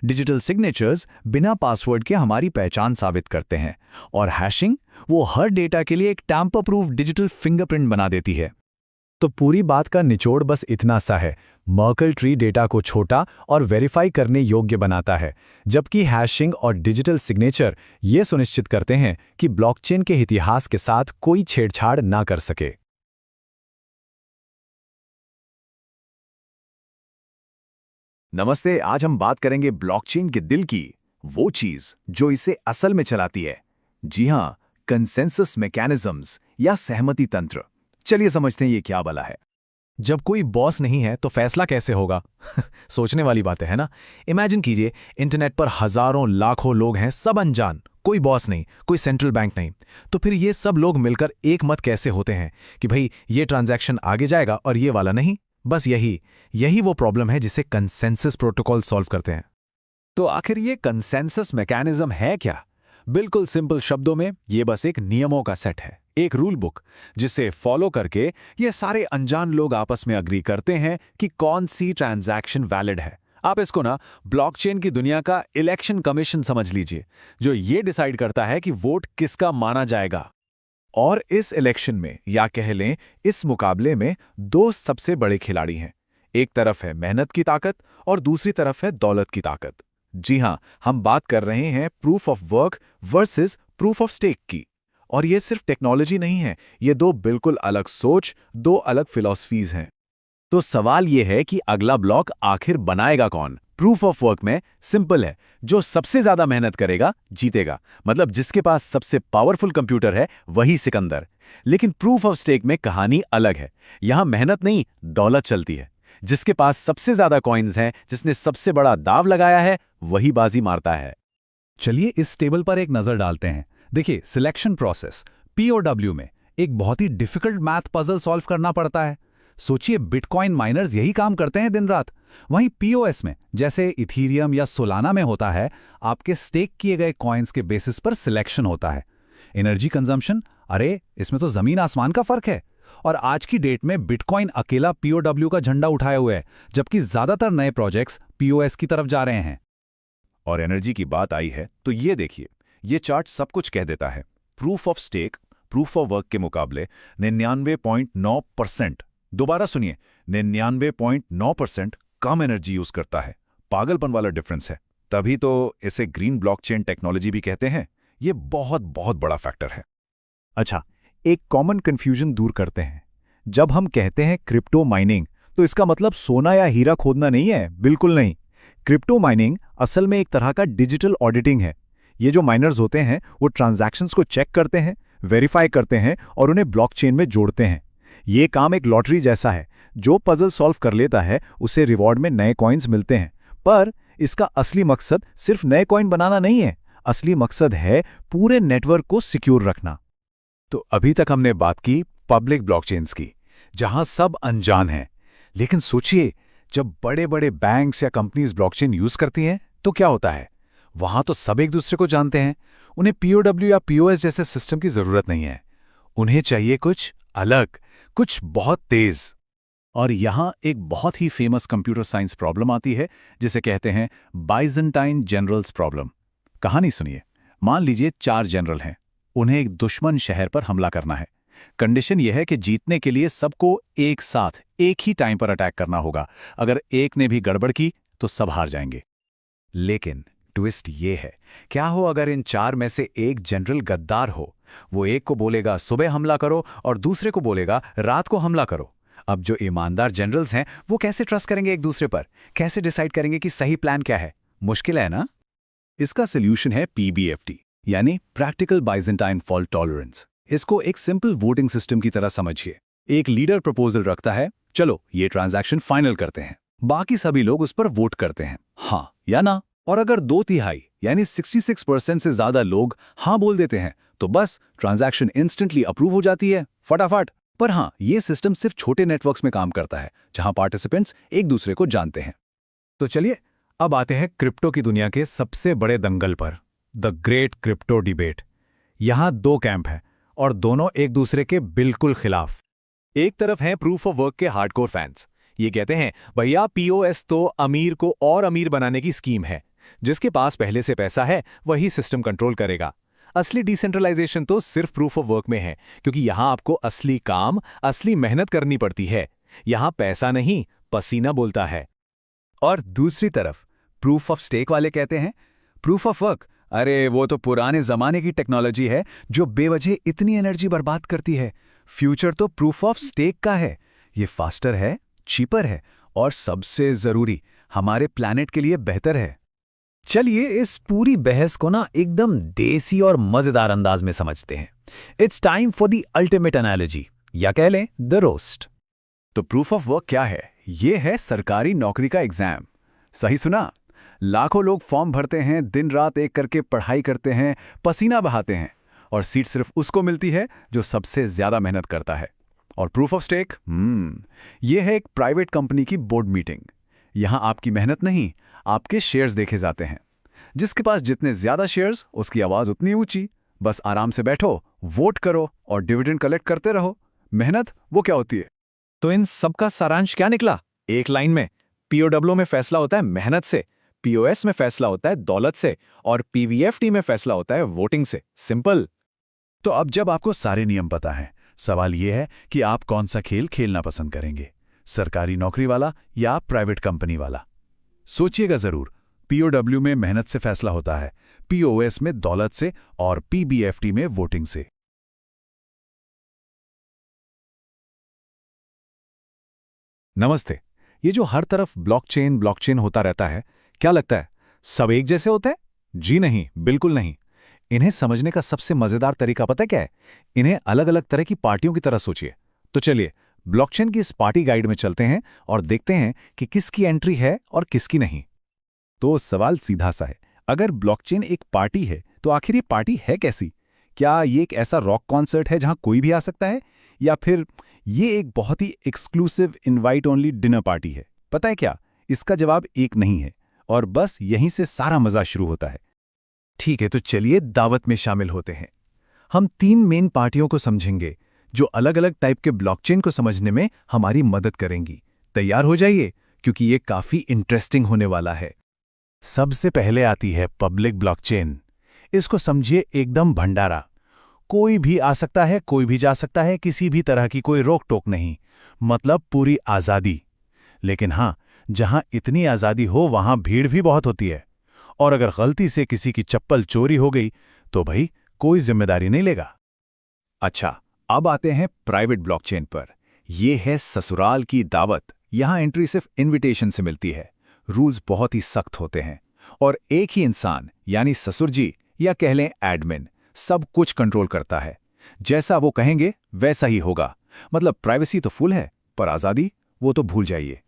डिजिटल सिग्नेचर्स बिना पासवर्ड के हमारी पहचान साबित करते हैं। और हैशिंग वो हर डेटा के लिए एक टैम्पर प्रूफ डिजिटल फिंगरप्रिंट बना देती है। तो पूरी बात का निचोड़ बस इतना सा है, मर्कल ट्री डेटा को छोटा और वेरीफाई करने योग्य बनाता है, जबकि हैशिंग और डिजिटल सिग्नेचर ये सुनिश्चित करते हैं कि ब्लॉकचेन के इतिहास के साथ कोई छेड़छाड़ ना कर सके। नमस्ते, आज हम बात करेंगे ब्लॉकचेन के दिल की, वो चीज जो इसे असल में चलाती है। जी हां, कंसेंसस मैकेनिज्म्स या सहमति तंत्र। चलिए समझते हैं ये क्या भला है। जब कोई बॉस नहीं है तो फैसला कैसे होगा? सोचने वाली बातें है ना। इमेजिन कीजिए, इंटरनेट पर हजारों लाखों लोग हैं, सब अनजान, कोई बॉस नहीं, कोई सेंट्रल बैंक नहीं। तो फिर ये सब लोग मिलकर एक मत कैसे होते हैं कि भाई ये ट्रांजैक्शन आगे जाएगा और ये वाला नहीं? बस यही वो प्रॉब्लम है जिसे कंसेंसस प्रोटोकॉल सॉल्व करते हैं। तो आखिर ये कंसेंसस मैकेनिज्म है क्या? बिल्कुल सिंपल शब्दों में ये बस एक नियमों का सेट है, एक रूल बुक, जिसे फॉलो करके ये सारे अनजान लोग आपस में अग्री करते हैं कि कौन सी ट्रांजैक्शन वैलिड है। आप इसको ना ब्लॉकचेन की दुनिया का इलेक्शन कमीशन समझ लीजिए, जो ये डिसाइड करता है कि वोट किसका माना जाएगा। और इस इलेक्शन में, या कह लें इस मुकाबले में, 2 सबसे बड़े खिलाड़ी हैं। एक तरफ है मेहनत की ताकत और दूसरी तरफ है दौलत की ताकत। जी हां, हम बात कर रहे हैं proof of work versus proof of stake की। और ये सिर्फ टेक्नोलॉजी नहीं है, ये 2 बिल्कुल अलग सोच, 2 अलग फिलॉसफीज हैं। तो सवाल ये है कि अगला ब्लॉक आखिर बनाएगा कौन? प्रूफ ऑफ वर्क में सिंपल है, जो सबसे ज्यादा मेहनत करेगा जीतेगा। मतलब जिसके पास सबसे पावरफुल कंप्यूटर है वही सिकंदर। लेकिन प्रूफ ऑफ स्टेक में कहानी अलग है। यहां मेहनत नहीं, दौलत चलती है। जिसके पास सबसे ज्यादा कॉइन्स हैं, जिसने सबसे बड़ा दाव लगाया है, वही बाजी मारता है। चलिए इस टेबल पर एक नजर डालते हैं। देखिए, सिलेक्शन प्रोसेस POW में एक बहुत ही डिफिकल्ट मैथ पजल सॉल्व करना पड़ता है। सोचिए, बिटकॉइन माइनर्स यही काम करते हैं दिन रात। वहीं POS में, जैसे इथीरियम या सोलाना में होता है, आपके स्टेक किए गए कॉइन्स के बेसिस पर सिलेक्शन होता है। एनर्जी कंजम्पशन, अरे इसमें तो जमीन आसमान का फर्क है। और आज की डेट में बिटकॉइन अकेला POW का झंडा उठाए हुए है, जबकि ज्यादातर नए प्रोजेक्ट्स POS की तरफ जा रहे हैं। और एनर्जी की बात आई है तो ये देखिए, ये चार्ट सब कुछ कह देता है। Proof of stake proof of work के मुकाबले 99.9%, दोबारा सुनिए, 99.9% कम एनर्जी यूज करता है। पागलपन वाला डिफरेंस है। तभी तो इसे ग्रीन ब्लॉकचेन टेक्नोलॉजी भी कहते हैं। ये बहुत बहुत बड़ा फैक्टर है। अच्छा, एक कॉमन कंफ्यूजन दूर करते हैं। जब हम कहते हैं क्रिप्टो माइनिंग, तो इसका मतलब सोना या हीरा खोदना नहीं है, बिल्कुल नहीं। क्रिप्टो माइनिंग असल में एक तरह का डिजिटल ऑडिटिंग है। ये जो माइनर्स होते हैं वो ट्रांजैक्शंस को चेक करते हैं, वेरीफाई करते हैं और उन्हें ब्लॉकचेन में जोड़ते हैं। ये काम एक लॉटरी जैसा है। जो पजल सॉल्व कर लेता है उसे रिवॉर्ड में नए कॉइन्स मिलते हैं। पर इसका असली मकसद सिर्फ नए कॉइन बनाना नहीं है। असली मकसद है पूरे नेटवर्क को सिक्योर रखना। तो अभी तक हमने बात की पब्लिक ब्लॉकचेन्स की, जहां सब अनजान हैं। लेकिन सोचिए, जब बड़े बड़े बैंक्स या कंपनीज ब्लॉकचेन यूज करती हैं तो क्या होता है? वहां तो सब एक दूसरे को जानते हैं। उन्हें POW या POS जैसे सिस्टम की जरूरत नहीं है। उन्हें चाहिए कुछ अलग, कुछ बहुत तेज। और यहाँ एक बहुत ही फेमस कंप्यूटर साइंस प्रॉब्लम आती है, जिसे कहते हैं बाइजेंटाइन जनरल्स प्रॉब्लम। कहानी सुनिए। मान लीजिए 4 जनरल हैं, उन्हें एक दुश्मन शहर पर हमला करना है। कंडीशन यह है कि जीतने के लिए सबको एक साथ एक ही टाइम पर अटैक करना होगा। अगर एक ने भी गड़बड़ की तो सब हार जाएंगे। लेकिन ट्विस्ट ये है, क्या हो अगर इन 4 में से एक जनरल गद्दार हो? वो एक को बोलेगा सुबह हमला करो और दूसरे को बोलेगा रात को हमला करो। अब जो ईमानदार जनरल्स हैं वो कैसे ट्रस्ट करेंगे एक दूसरे पर? कैसे डिसाइड करेंगे कि सही प्लान क्या है? मुश्किल है ना? इसका सोल्यूशन है PBFT, यानी प्रैक्टिकल बाइजेंटाइन फॉल्ट टॉलरेंस। इसको एक सिंपल वोटिंग सिस्टम की तरह समझिए। एक लीडर प्रपोजल रखता है, चलो ये ट्रांजैक्शन फाइनल करते हैं। बाकी सभी लोग उस पर वोट करते हैं, हाँ या ना। और अगर 2/3 यानी 66% से ज्यादा लोग हाँ बोल देते हैं तो बस ट्रांजैक्शन इंस्टेंटली अप्रूव हो जाती है, फटाफट। पर हाँ, ये सिस्टम सिर्फ छोटे नेटवर्क्स में काम करता है, जहां पार्टिसिपेंट्स एक दूसरे को जानते हैं। तो चलिए अब आते हैं क्रिप्टो की दुनिया के सबसे बड़े दंगल पर, द ग्रेट क्रिप्टो डिबेट। यहां 2 कैंप हैं और दोनों एक दूसरे के बिल्कुल खिलाफ। एक तरफ हैं प्रूफ ऑफ वर्क के हार्डकोर फैंस। ये कहते हैं भैया POS तो अमीर को और अमीर बनाने की स्कीम है, जिसके पास पहले से पैसा है वही सिस्टम कंट्रोल करेगा। असली डिसेंट्रलाइजेशन तो सिर्फ प्रूफ ऑफ वर्क में है, क्योंकि यहां आपको असली काम, असली मेहनत करनी पड़ती है। यहां पैसा नहीं, पसीना बोलता है। और दूसरी तरफ प्रूफ ऑफ स्टेक वाले कहते हैं प्रूफ ऑफ वर्क, अरे वो तो पुराने जमाने की टेक्नोलॉजी है जो बेवजह इतनी एनर्जी बर्बाद करती है। फ्यूचर तो प्रूफ ऑफ स्टेक का है। ये फास्टर है, चीपर है और सबसे जरूरी हमारे प्लैनेट के लिए बेहतर है। चलिए इस पूरी बहस को ना एकदम देसी और मजेदार अंदाज में समझते हैं। It's time for the ultimate analogy, या कह लें द रोस्ट। तो प्रूफ ऑफ वर्क क्या है? ये है सरकारी नौकरी का एग्जाम। सही सुना। लाखों लोग फॉर्म भरते हैं, दिन रात एक करके पढ़ाई करते हैं, पसीना बहाते हैं, और सीट सिर्फ उसको मिलती है जो सबसे ज्यादा मेहनत करता है। और प्रूफ ऑफ स्टेक, ये है एक प्राइवेट कंपनी की बोर्ड मीटिंग। यहां आपकी मेहनत नहीं, आपके शेयर्स देखे जाते हैं। जिसके पास जितने ज्यादा शेयर्स, उसकी आवाज उतनी ऊंची। बस आराम से बैठो, वोट करो और डिविडेंड कलेक्ट करते रहो। मेहनत वो क्या होती है? तो इन सबका सारांश क्या निकला? एक लाइन में, POW में फैसला होता है मेहनत से, POS में फैसला होता है दौलत से, और PBFT में फैसला होता है वोटिंग से। सिंपल। तो अब जब आपको सारे नियम पता हैं, सवाल यह है कि आप कौन सा खेल खेलना पसंद करेंगे, सरकारी नौकरी वाला या प्राइवेट कंपनी वाला? सोचिएगा जरूर। POW में मेहनत से फैसला होता है, POS में दौलत से और PBFT में वोटिंग से। नमस्ते। ये जो हर तरफ ब्लॉकचेन होता रहता है, क्या लगता है सब एक जैसे होते हैं? जी नहीं, बिल्कुल नहीं। इन्हें समझने का सबसे मजेदार तरीका पता है क्या है? इन्हें अलग अलग तरह की पार्टियों की तरह सोचिए। तो चलिए ब्लॉकचेन की इस पार्टी गाइड में चलते हैं और देखते हैं कि किसकी एंट्री है और किसकी नहीं। तो सवाल सीधा सा है, अगर ब्लॉकचेन एक पार्टी है तो आखिर ये पार्टी है कैसी? क्या ये एक ऐसा रॉक कॉन्सर्ट है जहां कोई भी आ सकता है, या फिर ये एक बहुत ही exclusive invite only dinner party है? पता है क्या, इसका जवाब एक नहीं है, और बस यहीं से सारा मजा शुरू होता है। ठीक है, तो चलिए दावत में शामिल होते हैं। हम 3 मेन पार्टियों को समझेंगे जो अलग अलग टाइप के ब्लॉकचेन को समझने में हमारी मदद करेंगी। तैयार हो जाइए, क्योंकि ये काफी इंटरेस्टिंग होने वाला है। सबसे पहले आती है पब्लिक ब्लॉकचेन। इसको समझिए एकदम भंडारा। कोई भी आ सकता है, कोई भी जा सकता है, किसी भी तरह की कोई रोक टोक नहीं, मतलब पूरी आज़ादी। लेकिन हाँ, जहां इतनी आज़ादी हो वहां भीड़ भी बहुत होती है, और अगर गलती से किसी की चप्पल चोरी हो गई तो भाई कोई जिम्मेदारी नहीं लेगा। अच्छा, अब आते हैं प्राइवेट ब्लॉकचेन पर। यह है ससुराल की दावत। यहां एंट्री सिर्फ इनविटेशन से मिलती है। रूल्स बहुत ही सख्त होते हैं, और एक ही इंसान यानी ससुर जी या कह लें एडमिन सब कुछ कंट्रोल करता है। जैसा वो कहेंगे वैसा ही होगा। मतलब प्राइवेसी तो फुल है, पर आज़ादी वो तो भूल जाइए।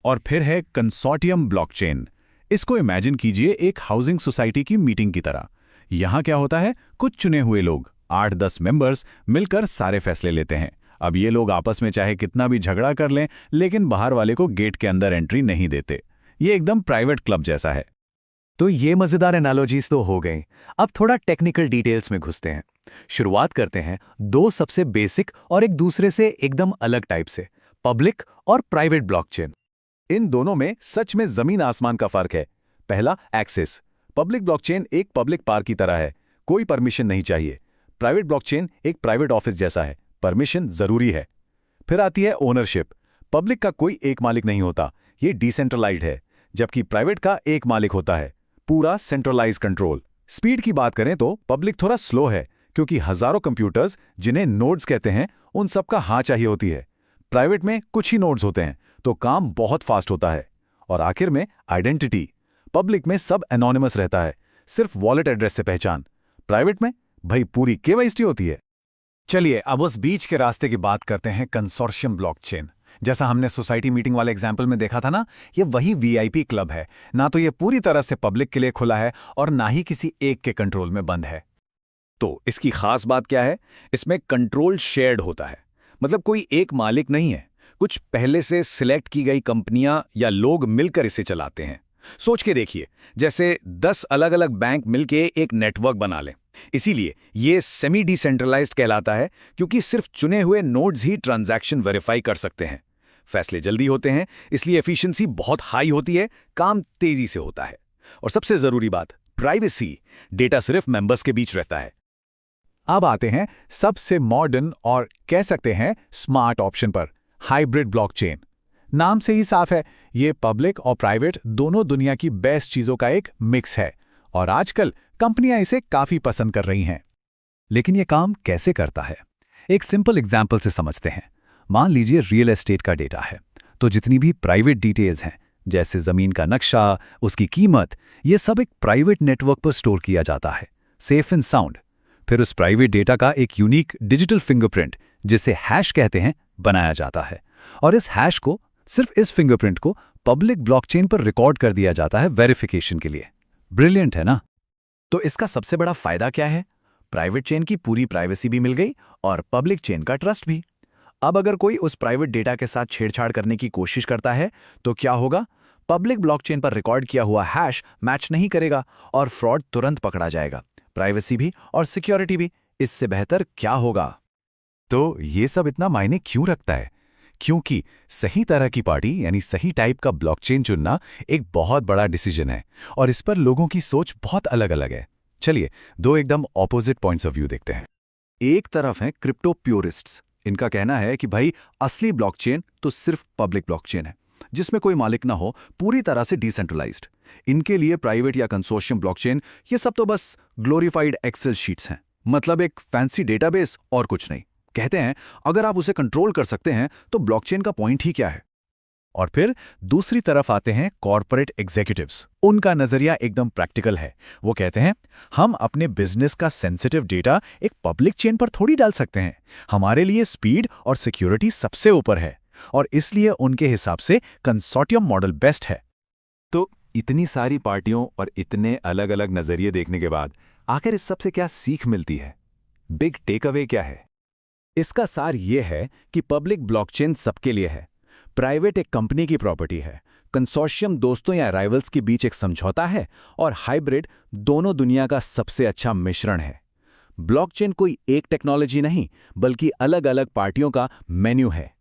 और फिर है कंसोर्टियम ब्लॉकचेन। इसको इमेजिन कीजिए एक हाउसिंग सोसाइटी की मीटिंग की तरह। यहां क्या होता है, कुछ चुने हुए लोग 8-10 मेंबर्स मिलकर सारे फैसले लेते हैं। अब ये लोग आपस में चाहे कितना भी झगड़ा कर लें, लेकिन बाहर वाले को गेट के अंदर एंट्री नहीं देते। ये एकदम प्राइवेट क्लब जैसा है। तो ये मजेदार एनालॉजीज तो हो गई। अब थोड़ा टेक्निकल डिटेल्स में घुसते हैं। शुरुआत करते हैं दो सबसे बेसिक और एक दूसरे से एकदम अलग टाइप से, पब्लिक और प्राइवेट ब्लॉकचेन। इन दोनों में सच में जमीन आसमान का फर्क है। पहला, एक्सेस। पब्लिक ब्लॉकचेन एक पब्लिक पार्क की तरह है, कोई परमिशन नहीं चाहिए। प्राइवेट ब्लॉकचेन एक प्राइवेट ऑफिस जैसा है, परमिशन जरूरी है। फिर आती है ओनरशिप। पब्लिक का कोई एक मालिक नहीं होता, ये डिसेंट्रलाइज्ड है, जबकि प्राइवेट का एक मालिक होता है, पूरा सेंट्रलाइज कंट्रोल। स्पीड की बात करें तो पब्लिक थोड़ा स्लो है, क्योंकि हजारों कंप्यूटर्स जिन्हें नोड्स कहते हैं, उन सबका हाँ चाहिए होती है। प्राइवेट में कुछ ही नोड्स होते हैं, तो काम बहुत फास्ट होता है। और आखिर में आइडेंटिटी। पब्लिक में सब एनोनिमस रहता है, सिर्फ वॉलेट एड्रेस से पहचान। प्राइवेट में भाई पूरी केवाईसी होती है। चलिए अब उस बीच के रास्ते की बात करते हैं, कंसोर्शियम ब्लॉकचेन। जैसा हमने सोसाइटी मीटिंग वाले एग्जाम्पल में देखा था ना, ये वही वीआईपी क्लब है। ना तो ये पूरी तरह से पब्लिक के लिए खुला है और ना ही किसी एक के कंट्रोल में बंद है। तो इसकी खास बात क्या है? इसमें कंट्रोल शेयर्ड होता है, मतलब कोई एक मालिक नहीं है, कुछ पहले से सिलेक्ट की गई कंपनियां या लोग मिलकर इसे चलाते हैं। सोच के देखिए, जैसे 10 अलग अलग बैंक मिलके एक नेटवर्क बना लें। इसीलिए ये सेमी डिसेंट्रलाइज्ड कहलाता है, क्योंकि सिर्फ चुने हुए नोड्स ही ट्रांजैक्शन वेरीफाई कर सकते हैं। फैसले जल्दी होते हैं, इसलिए एफिशिएंसी बहुत हाई होती है, काम तेजी से होता है। और सबसे जरूरी बात, प्राइवेसी। डेटा सिर्फ मेंबर्स के बीच रहता है। अब आते हैं सबसे मॉडर्न और कह सकते हैं स्मार्ट ऑप्शन पर, हाइब्रिड ब्लॉकचेन। नाम से ही साफ है, ये पब्लिक और प्राइवेट दोनों दुनिया की बेस्ट चीजों का एक मिक्स है, और आजकल कंपनियां इसे काफी पसंद कर रही हैं। लेकिन ये काम कैसे करता है? एक सिंपल एग्जाम्पल से समझते हैं। मान लीजिए रियल एस्टेट का डेटा है, तो जितनी भी प्राइवेट डिटेल्स हैं, जैसे जमीन का नक्शा, उसकी कीमत, ये सब एक प्राइवेट नेटवर्क पर स्टोर किया जाता है, सेफ एंड साउंड। फिर उस प्राइवेट डेटा का एक यूनिक डिजिटल फिंगरप्रिंट, जिसे हैश कहते हैं, बनाया जाता है। और इस हैश को, सिर्फ इस फिंगरप्रिंट को पब्लिक ब्लॉकचेन पर रिकॉर्ड कर दिया जाता है वेरिफिकेशन के लिए। ब्रिलियंट है ना? तो इसका सबसे बड़ा फायदा क्या है? प्राइवेट चेन की पूरी प्राइवेसी भी मिल गई और पब्लिक चेन का ट्रस्ट भी। अब अगर कोई उस प्राइवेट डेटा के साथ छेड़छाड़ करने की कोशिश करता है तो क्या होगा? पब्लिक ब्लॉकचेन पर रिकॉर्ड किया हुआ हैश मैच नहीं करेगा और फ्रॉड तुरंत पकड़ा जाएगा। प्राइवेसी भी और सिक्योरिटी भी। इससे बेहतर क्या होगा? तो ये सब इतना मायने क्यों रखता है? क्योंकि सही तरह की पार्टी यानी सही टाइप का ब्लॉकचेन चुनना एक बहुत बड़ा डिसीजन है, और इस पर लोगों की सोच बहुत अलग अलग है। चलिए दो एकदम ऑपोजिट पॉइंट्स ऑफ व्यू देखते हैं। एक तरफ हैं क्रिप्टो प्योरिस्ट्स। इनका कहना है कि भाई असली ब्लॉकचेन तो सिर्फ पब्लिक ब्लॉकचेन है, जिसमें कोई मालिक ना हो, पूरी तरह से डिसेंट्रलाइज्ड। इनके लिए प्राइवेट या कंसोर्शियम ब्लॉकचेन ये सब तो बस ग्लोरीफाइड एक्सेल शीट्स हैं, मतलब एक फैंसी डेटाबेस और कुछ नहीं। कहते हैं अगर आप उसे कंट्रोल कर सकते हैं तो ब्लॉकचेन का पॉइंट ही क्या है। और फिर दूसरी तरफ आते हैं कॉर्पोरेट एग्जीक्यूटिव्स। उनका नजरिया एकदम प्रैक्टिकल है। वो कहते हैं हम अपने बिजनेस का सेंसिटिव डेटा एक पब्लिक चेन पर थोड़ी डाल सकते हैं। हमारे लिए स्पीड और सिक्योरिटी सबसे ऊपर है, और इसलिए उनके हिसाब से कंसोर्टियम मॉडल बेस्ट है। तो इतनी सारी पार्टियों और इतने अलग अलग नजरिए देखने के बाद आखिर इस सबसे क्या सीख मिलती है? बिग टेक अवे क्या है? इसका सार ये है कि पब्लिक ब्लॉकचेन सबके लिए है, प्राइवेट एक कंपनी की प्रॉपर्टी है, कंसोर्शियम दोस्तों या राइवल्स के बीच एक समझौता है, और हाइब्रिड दोनों दुनिया का सबसे अच्छा मिश्रण है। ब्लॉकचेन कोई एक टेक्नोलॉजी नहीं, बल्कि अलग अलग पार्टियों का मेन्यू है।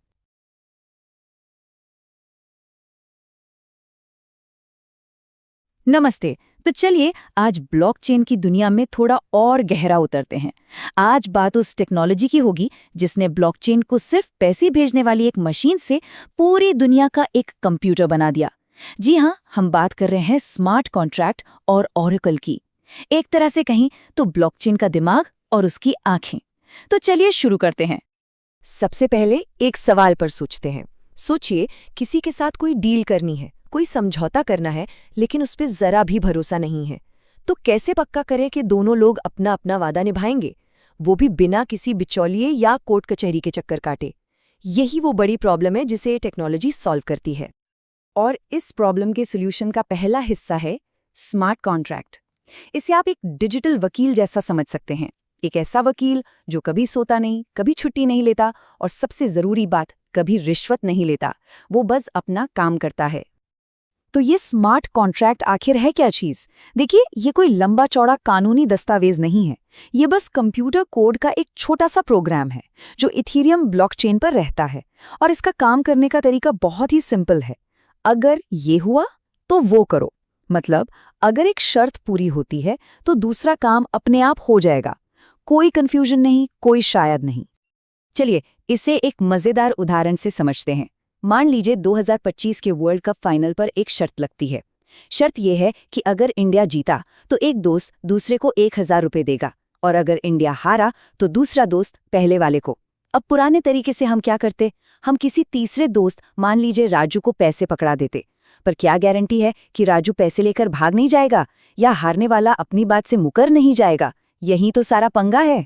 नमस्ते। तो चलिए आज ब्लॉकचेन की दुनिया में थोड़ा और गहरा उतरते हैं। आज बात उस टेक्नोलॉजी की होगी जिसने ब्लॉकचेन को सिर्फ पैसे भेजने वाली एक मशीन से पूरी दुनिया का एक कंप्यूटर बना दिया। जी हाँ, हम बात कर रहे हैं स्मार्ट कॉन्ट्रैक्ट और ओरेकल की। एक तरह से कहीं तो ब्लॉकचेन का दिमाग और उसकी आंखें। तो चलिए शुरू करते हैं। सबसे पहले एक सवाल पर सोचते हैं। सोचिए किसी के साथ कोई डील करनी है, कोई समझौता करना है, लेकिन उस पर जरा भी भरोसा नहीं है। तो कैसे पक्का करें कि दोनों लोग अपना अपना वादा निभाएंगे, वो भी बिना किसी बिचौलिए या कोर्ट कचहरी के चक्कर काटे? यही वो बड़ी प्रॉब्लम है जिसे टेक्नोलॉजी सॉल्व करती है। और इस प्रॉब्लम के सॉल्यूशन का पहला हिस्सा है स्मार्ट कॉन्ट्रैक्ट। इसे आप एक डिजिटल वकील जैसा समझ सकते हैं। एक ऐसा वकील जो कभी सोता नहीं, कभी छुट्टी नहीं लेता, और सबसे जरूरी बात, कभी रिश्वत नहीं लेता। वो बस अपना काम करता है। तो ये स्मार्ट कॉन्ट्रैक्ट आखिर है क्या चीज? देखिए, ये कोई लंबा चौड़ा कानूनी दस्तावेज नहीं है। ये बस कंप्यूटर कोड का एक छोटा सा प्रोग्राम है जो इथेरियम ब्लॉकचेन पर रहता है। और इसका काम करने का तरीका बहुत ही सिंपल है। अगर ये हुआ तो वो करो, मतलब अगर एक शर्त पूरी होती है तो दूसरा काम अपने आप हो जाएगा। कोई कंफ्यूजन नहीं, कोई शायद नहीं। चलिए इसे एक मजेदार उदाहरण से समझते हैं। मान लीजिए 2025 के वर्ल्ड कप फाइनल पर एक शर्त लगती है। शर्त यह है कि अगर इंडिया जीता तो एक दोस्त दूसरे को 1000 रुपये देगा, और अगर इंडिया हारा तो दूसरा दोस्त पहले वाले को। अब पुराने तरीके से हम क्या करते? हम किसी तीसरे दोस्त, मान लीजिए राजू को पैसे पकड़ा देते। पर क्या गारंटी है कि राजू पैसे लेकर भाग नहीं जाएगा, या हारने वाला अपनी बात से मुकर नहीं जाएगा? यही तो सारा पंगा है।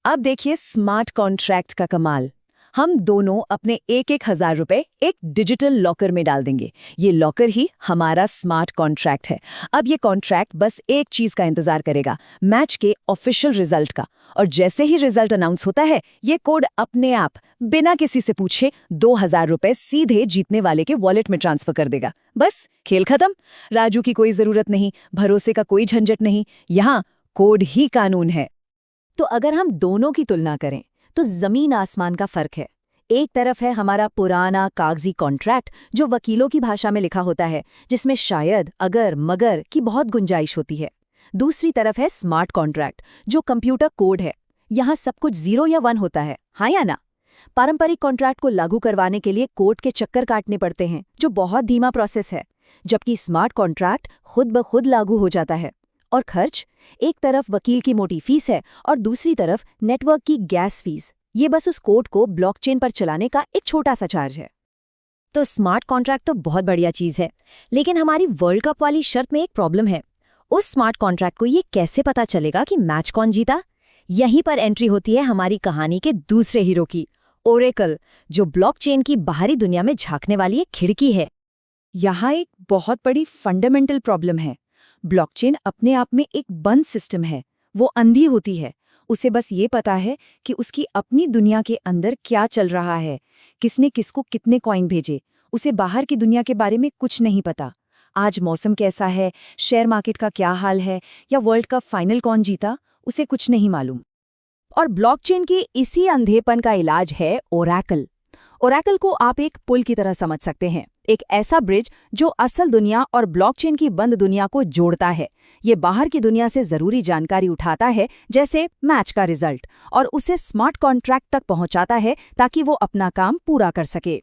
अब देखिए स्मार्ट कॉन्ट्रैक्ट का कमाल। हम दोनों अपने 1,000 रुपए एक डिजिटल लॉकर में डाल देंगे। ये लॉकर ही हमारा स्मार्ट कॉन्ट्रैक्ट है। अब ये कॉन्ट्रैक्ट बस एक चीज का इंतजार करेगा, मैच के ऑफिशियल रिजल्ट का। और जैसे ही रिजल्ट अनाउंस होता है, ये कोड अपने आप बिना किसी से पूछे 2,000 रुपए सीधे जीतने वाले के वॉलेट में ट्रांसफर कर देगा। बस खेल खत्म। राजू की कोई जरूरत नहीं, भरोसे का कोई झंझट नहीं, यहाँ कोड ही कानून है। तो अगर हम दोनों की तुलना करें तो जमीन आसमान का फर्क है। एक तरफ है हमारा पुराना कागजी कॉन्ट्रैक्ट जो वकीलों की भाषा में लिखा होता है, जिसमें शायद, अगर, मगर की बहुत गुंजाइश होती है। दूसरी तरफ है स्मार्ट कॉन्ट्रैक्ट जो कंप्यूटर कोड है। यहाँ सब कुछ 0 या 1 होता है, हाँ या ना। पारंपरिक कॉन्ट्रैक्ट को लागू करवाने के लिए कोर्ट के चक्कर काटने पड़ते हैं, जो बहुत धीमा प्रोसेस है, जबकि स्मार्ट कॉन्ट्रैक्ट खुद ब खुद लागू हो जाता है। और खर्च, एक तरफ वकील की मोटी फीस है और दूसरी तरफ नेटवर्क की गैस फीस। ये बस उस कोड को ब्लॉकचेन पर चलाने का एक छोटा सा चार्ज है। तो स्मार्ट कॉन्ट्रैक्ट तो बहुत बढ़िया चीज है, लेकिन हमारी वर्ल्ड कप वाली शर्त में एक प्रॉब्लम है। उस स्मार्ट कॉन्ट्रैक्ट को ये कैसे पता चलेगा कि मैच कौन जीता? यहीं पर एंट्री होती है हमारी कहानी के दूसरे हीरो की, ओरेकल, जो ब्लॉकचेन की बाहरी दुनिया में झांकने वाली एक खिड़की है। यहाँ एक बहुत बड़ी फंडामेंटल प्रॉब्लम है। ब्लॉकचेन अपने आप में एक बंद सिस्टम है। वो अंधी होती है। उसे बस ये पता है कि उसकी अपनी दुनिया के अंदर क्या चल रहा है, किसने किसको कितने कॉइन भेजे। उसे बाहर की दुनिया के बारे में कुछ नहीं पता। आज मौसम कैसा है, शेयर मार्केट का क्या हाल है, या वर्ल्ड कप फाइनल कौन जीता, उसे कुछ नहीं मालूम। और ब्लॉकचेन के इसी अंधेपन का इलाज है ओरेकल। ओरेकल को आप एक पुल की तरह समझ सकते हैं, एक ऐसा ब्रिज जो असल दुनिया और ब्लॉकचेन की बंद दुनिया को जोड़ता है। ये बाहर की दुनिया से जरूरी जानकारी उठाता है, जैसे मैच का रिजल्ट, और उसे स्मार्ट कॉन्ट्रैक्ट तक पहुंचाता है ताकि वो अपना काम पूरा कर सके।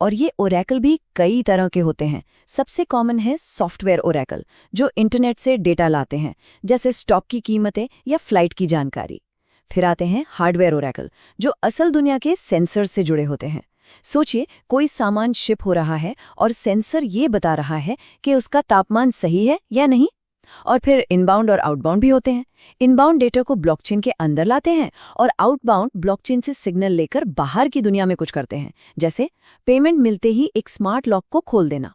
और ये ओरेकल भी कई तरह के होते हैं। सबसे कॉमन है सॉफ्टवेयर ओरेकल, जो इंटरनेट से डेटा लाते हैं, जैसे स्टॉक की कीमतें या फ्लाइट की जानकारी। फिर आते हैं हार्डवेयर ओरेकल, जो असल दुनिया के सेंसर से जुड़े होते हैं। सोचिए, कोई सामान शिप हो रहा है और सेंसर ये बता रहा है कि उसका तापमान सही है या नहीं। और फिर इनबाउंड और आउटबाउंड भी होते हैं। इनबाउंड डेटा को ब्लॉकचेन के अंदर लाते हैं और आउटबाउंड ब्लॉकचेन से सिग्नल लेकर बाहर की दुनिया में कुछ करते हैं, जैसे पेमेंट मिलते ही एक स्मार्ट लॉक को खोल देना।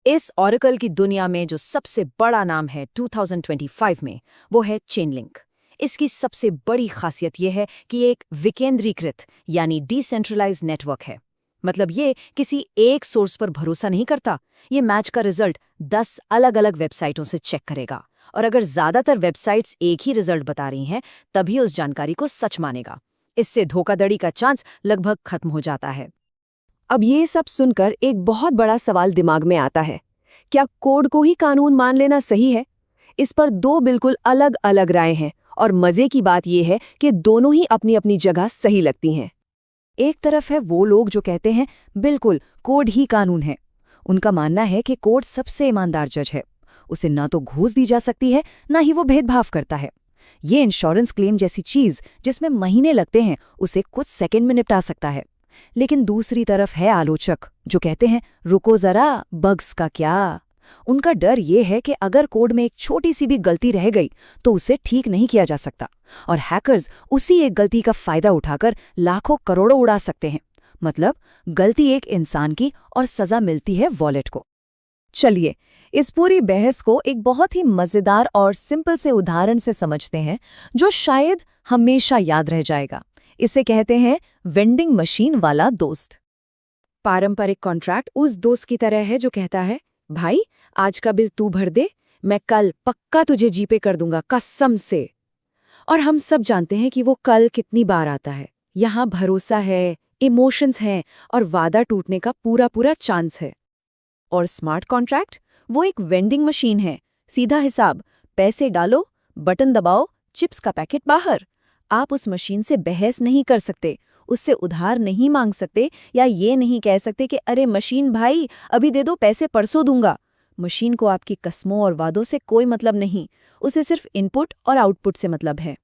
इस ओरेकल की दुनिया में जो सबसे बड़ा नाम है 2025 में, वो है चेनलिंक। इसकी सबसे बड़ी खासियत यह है कि ये एक विकेंद्रीकृत यानी डिसेंट्रलाइज्ड नेटवर्क है। मतलब ये किसी एक सोर्स पर भरोसा नहीं करता। ये मैच का रिजल्ट 10 अलग अलग वेबसाइटों से चेक करेगा, और अगर ज्यादातर वेबसाइट्स एक ही रिजल्ट बता रही हैं, तभी उस जानकारी को सच मानेगा। इससे धोखाधड़ी का चांस लगभग खत्म हो जाता है। अब ये सब सुनकर एक बहुत बड़ा सवाल दिमाग में आता है, क्या कोड को ही कानून मान लेना सही है? इस पर दो बिल्कुल अलग अलग राय हैं, और मजे की बात यह है कि दोनों ही अपनी अपनी जगह सही लगती हैं। एक तरफ है वो लोग जो कहते हैं बिल्कुल कोड ही कानून है। उनका मानना है कि कोड सबसे ईमानदार जज है, उसे ना तो घूस दी जा सकती है, ना ही वो भेदभाव करता है। ये इंश्योरेंस क्लेम जैसी चीज जिसमें महीने लगते हैं, उसे कुछ सेकंड में निपटा सकता है। लेकिन दूसरी तरफ है आलोचक जो कहते हैं रुको जरा, बग्स का क्या। उनका डर ये है कि अगर कोड में एक छोटी सी भी गलती रह गई तो उसे ठीक नहीं किया जा सकता, और हैकर्स उसी एक गलती का फायदा उठाकर लाखों करोड़ों उड़ा सकते हैं। मतलब गलती एक इंसान की और सजा मिलती है वॉलेट को। चलिए इस पूरी बहस को एक बहुत ही मजेदार और सिंपल से उदाहरण से समझते हैं, जो शायद हमेशा याद रह जाएगा। इसे कहते हैं वेंडिंग मशीन वाला दोस्त। पारंपरिक कॉन्ट्रैक्ट उस दोस्त की तरह है जो कहता है भाई आज का बिल तू भर दे, मैं कल पक्का तुझे जीपे कर दूंगा कसम से। और हम सब जानते हैं कि वो कल कितनी बार आता है। यहाँ भरोसा है, इमोशंस हैं और वादा टूटने का पूरा पूरा चांस है। और स्मार्ट कॉन्ट्रैक्ट वो एक वेंडिंग मशीन है, सीधा हिसाब, पैसे डालो, बटन दबाओ, चिप्स का पैकेट बाहर। आप उस मशीन से बहस नहीं कर सकते, उससे उधार नहीं मांग सकते या ये नहीं कह सकते कि अरे मशीन भाई अभी दे दो, पैसे परसों दूंगा। मशीन को आपकी कस्मों और वादों से कोई मतलब नहीं, उसे सिर्फ इनपुट और आउटपुट से मतलब है।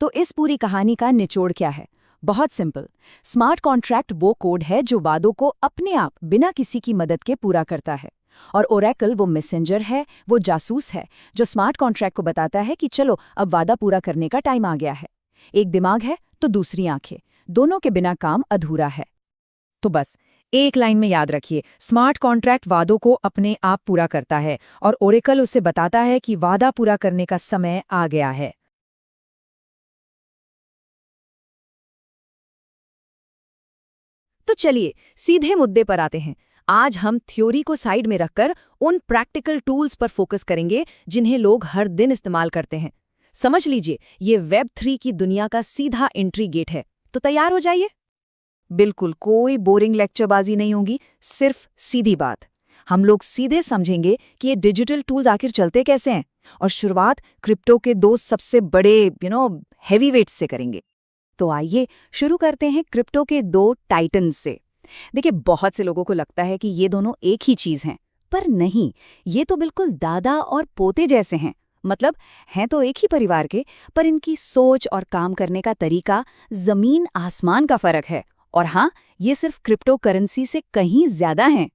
तो इस पूरी कहानी का निचोड़ क्या है? बहुत सिंपल। स्मार्ट कॉन्ट्रैक्ट वो कोड है जो वादों को अपने आप बिना किसी की मदद के पूरा करता है। और ओरेकल वो मैसेंजर है, वो जासूस है जो स्मार्ट कॉन्ट्रैक्ट को बताता है कि चलो अब वादा पूरा करने का टाइम आ गया है। एक दिमाग है तो दूसरी आंखें, दोनों के बिना काम अधूरा है। तो बस एक लाइन में याद रखिए, स्मार्ट कॉन्ट्रैक्ट वादों को अपने आप पूरा करता है और ओरेकल उसे बताता है कि वादा पूरा करने का समय आ गया है। तो चलिए सीधे मुद्दे पर आते हैं। आज हम थ्योरी को साइड में रखकर उन प्रैक्टिकल टूल्स पर फोकस करेंगे जिन्हें लोग हर दिन इस्तेमाल करते हैं। समझ लीजिए, ये वेब3 की दुनिया का सीधा एंट्री गेट है। तो तैयार हो जाइए। बिल्कुल कोई बोरिंग लेक्चरबाजी नहीं होगी, सिर्फ सीधी बात। हम लोग सीधे समझेंगे कि ये डिजिटल टूल्स आखिर चलते कैसे हैं, और शुरुआत क्रिप्टो के दो सबसे बड़े हैवी वेट्स से करेंगे। तो आइए शुरू करते हैं क्रिप्टो के दो टाइटन्स से। देखिए, बहुत से लोगों को लगता है कि ये दोनों एक ही चीज हैं, पर नहीं, ये तो बिल्कुल दादा और पोते जैसे हैं। मतलब हैं तो एक ही परिवार के, पर इनकी सोच और काम करने का तरीका जमीन आसमान का फर्क है। और हाँ, ये सिर्फ क्रिप्टो करेंसी से कहीं ज्यादा हैं।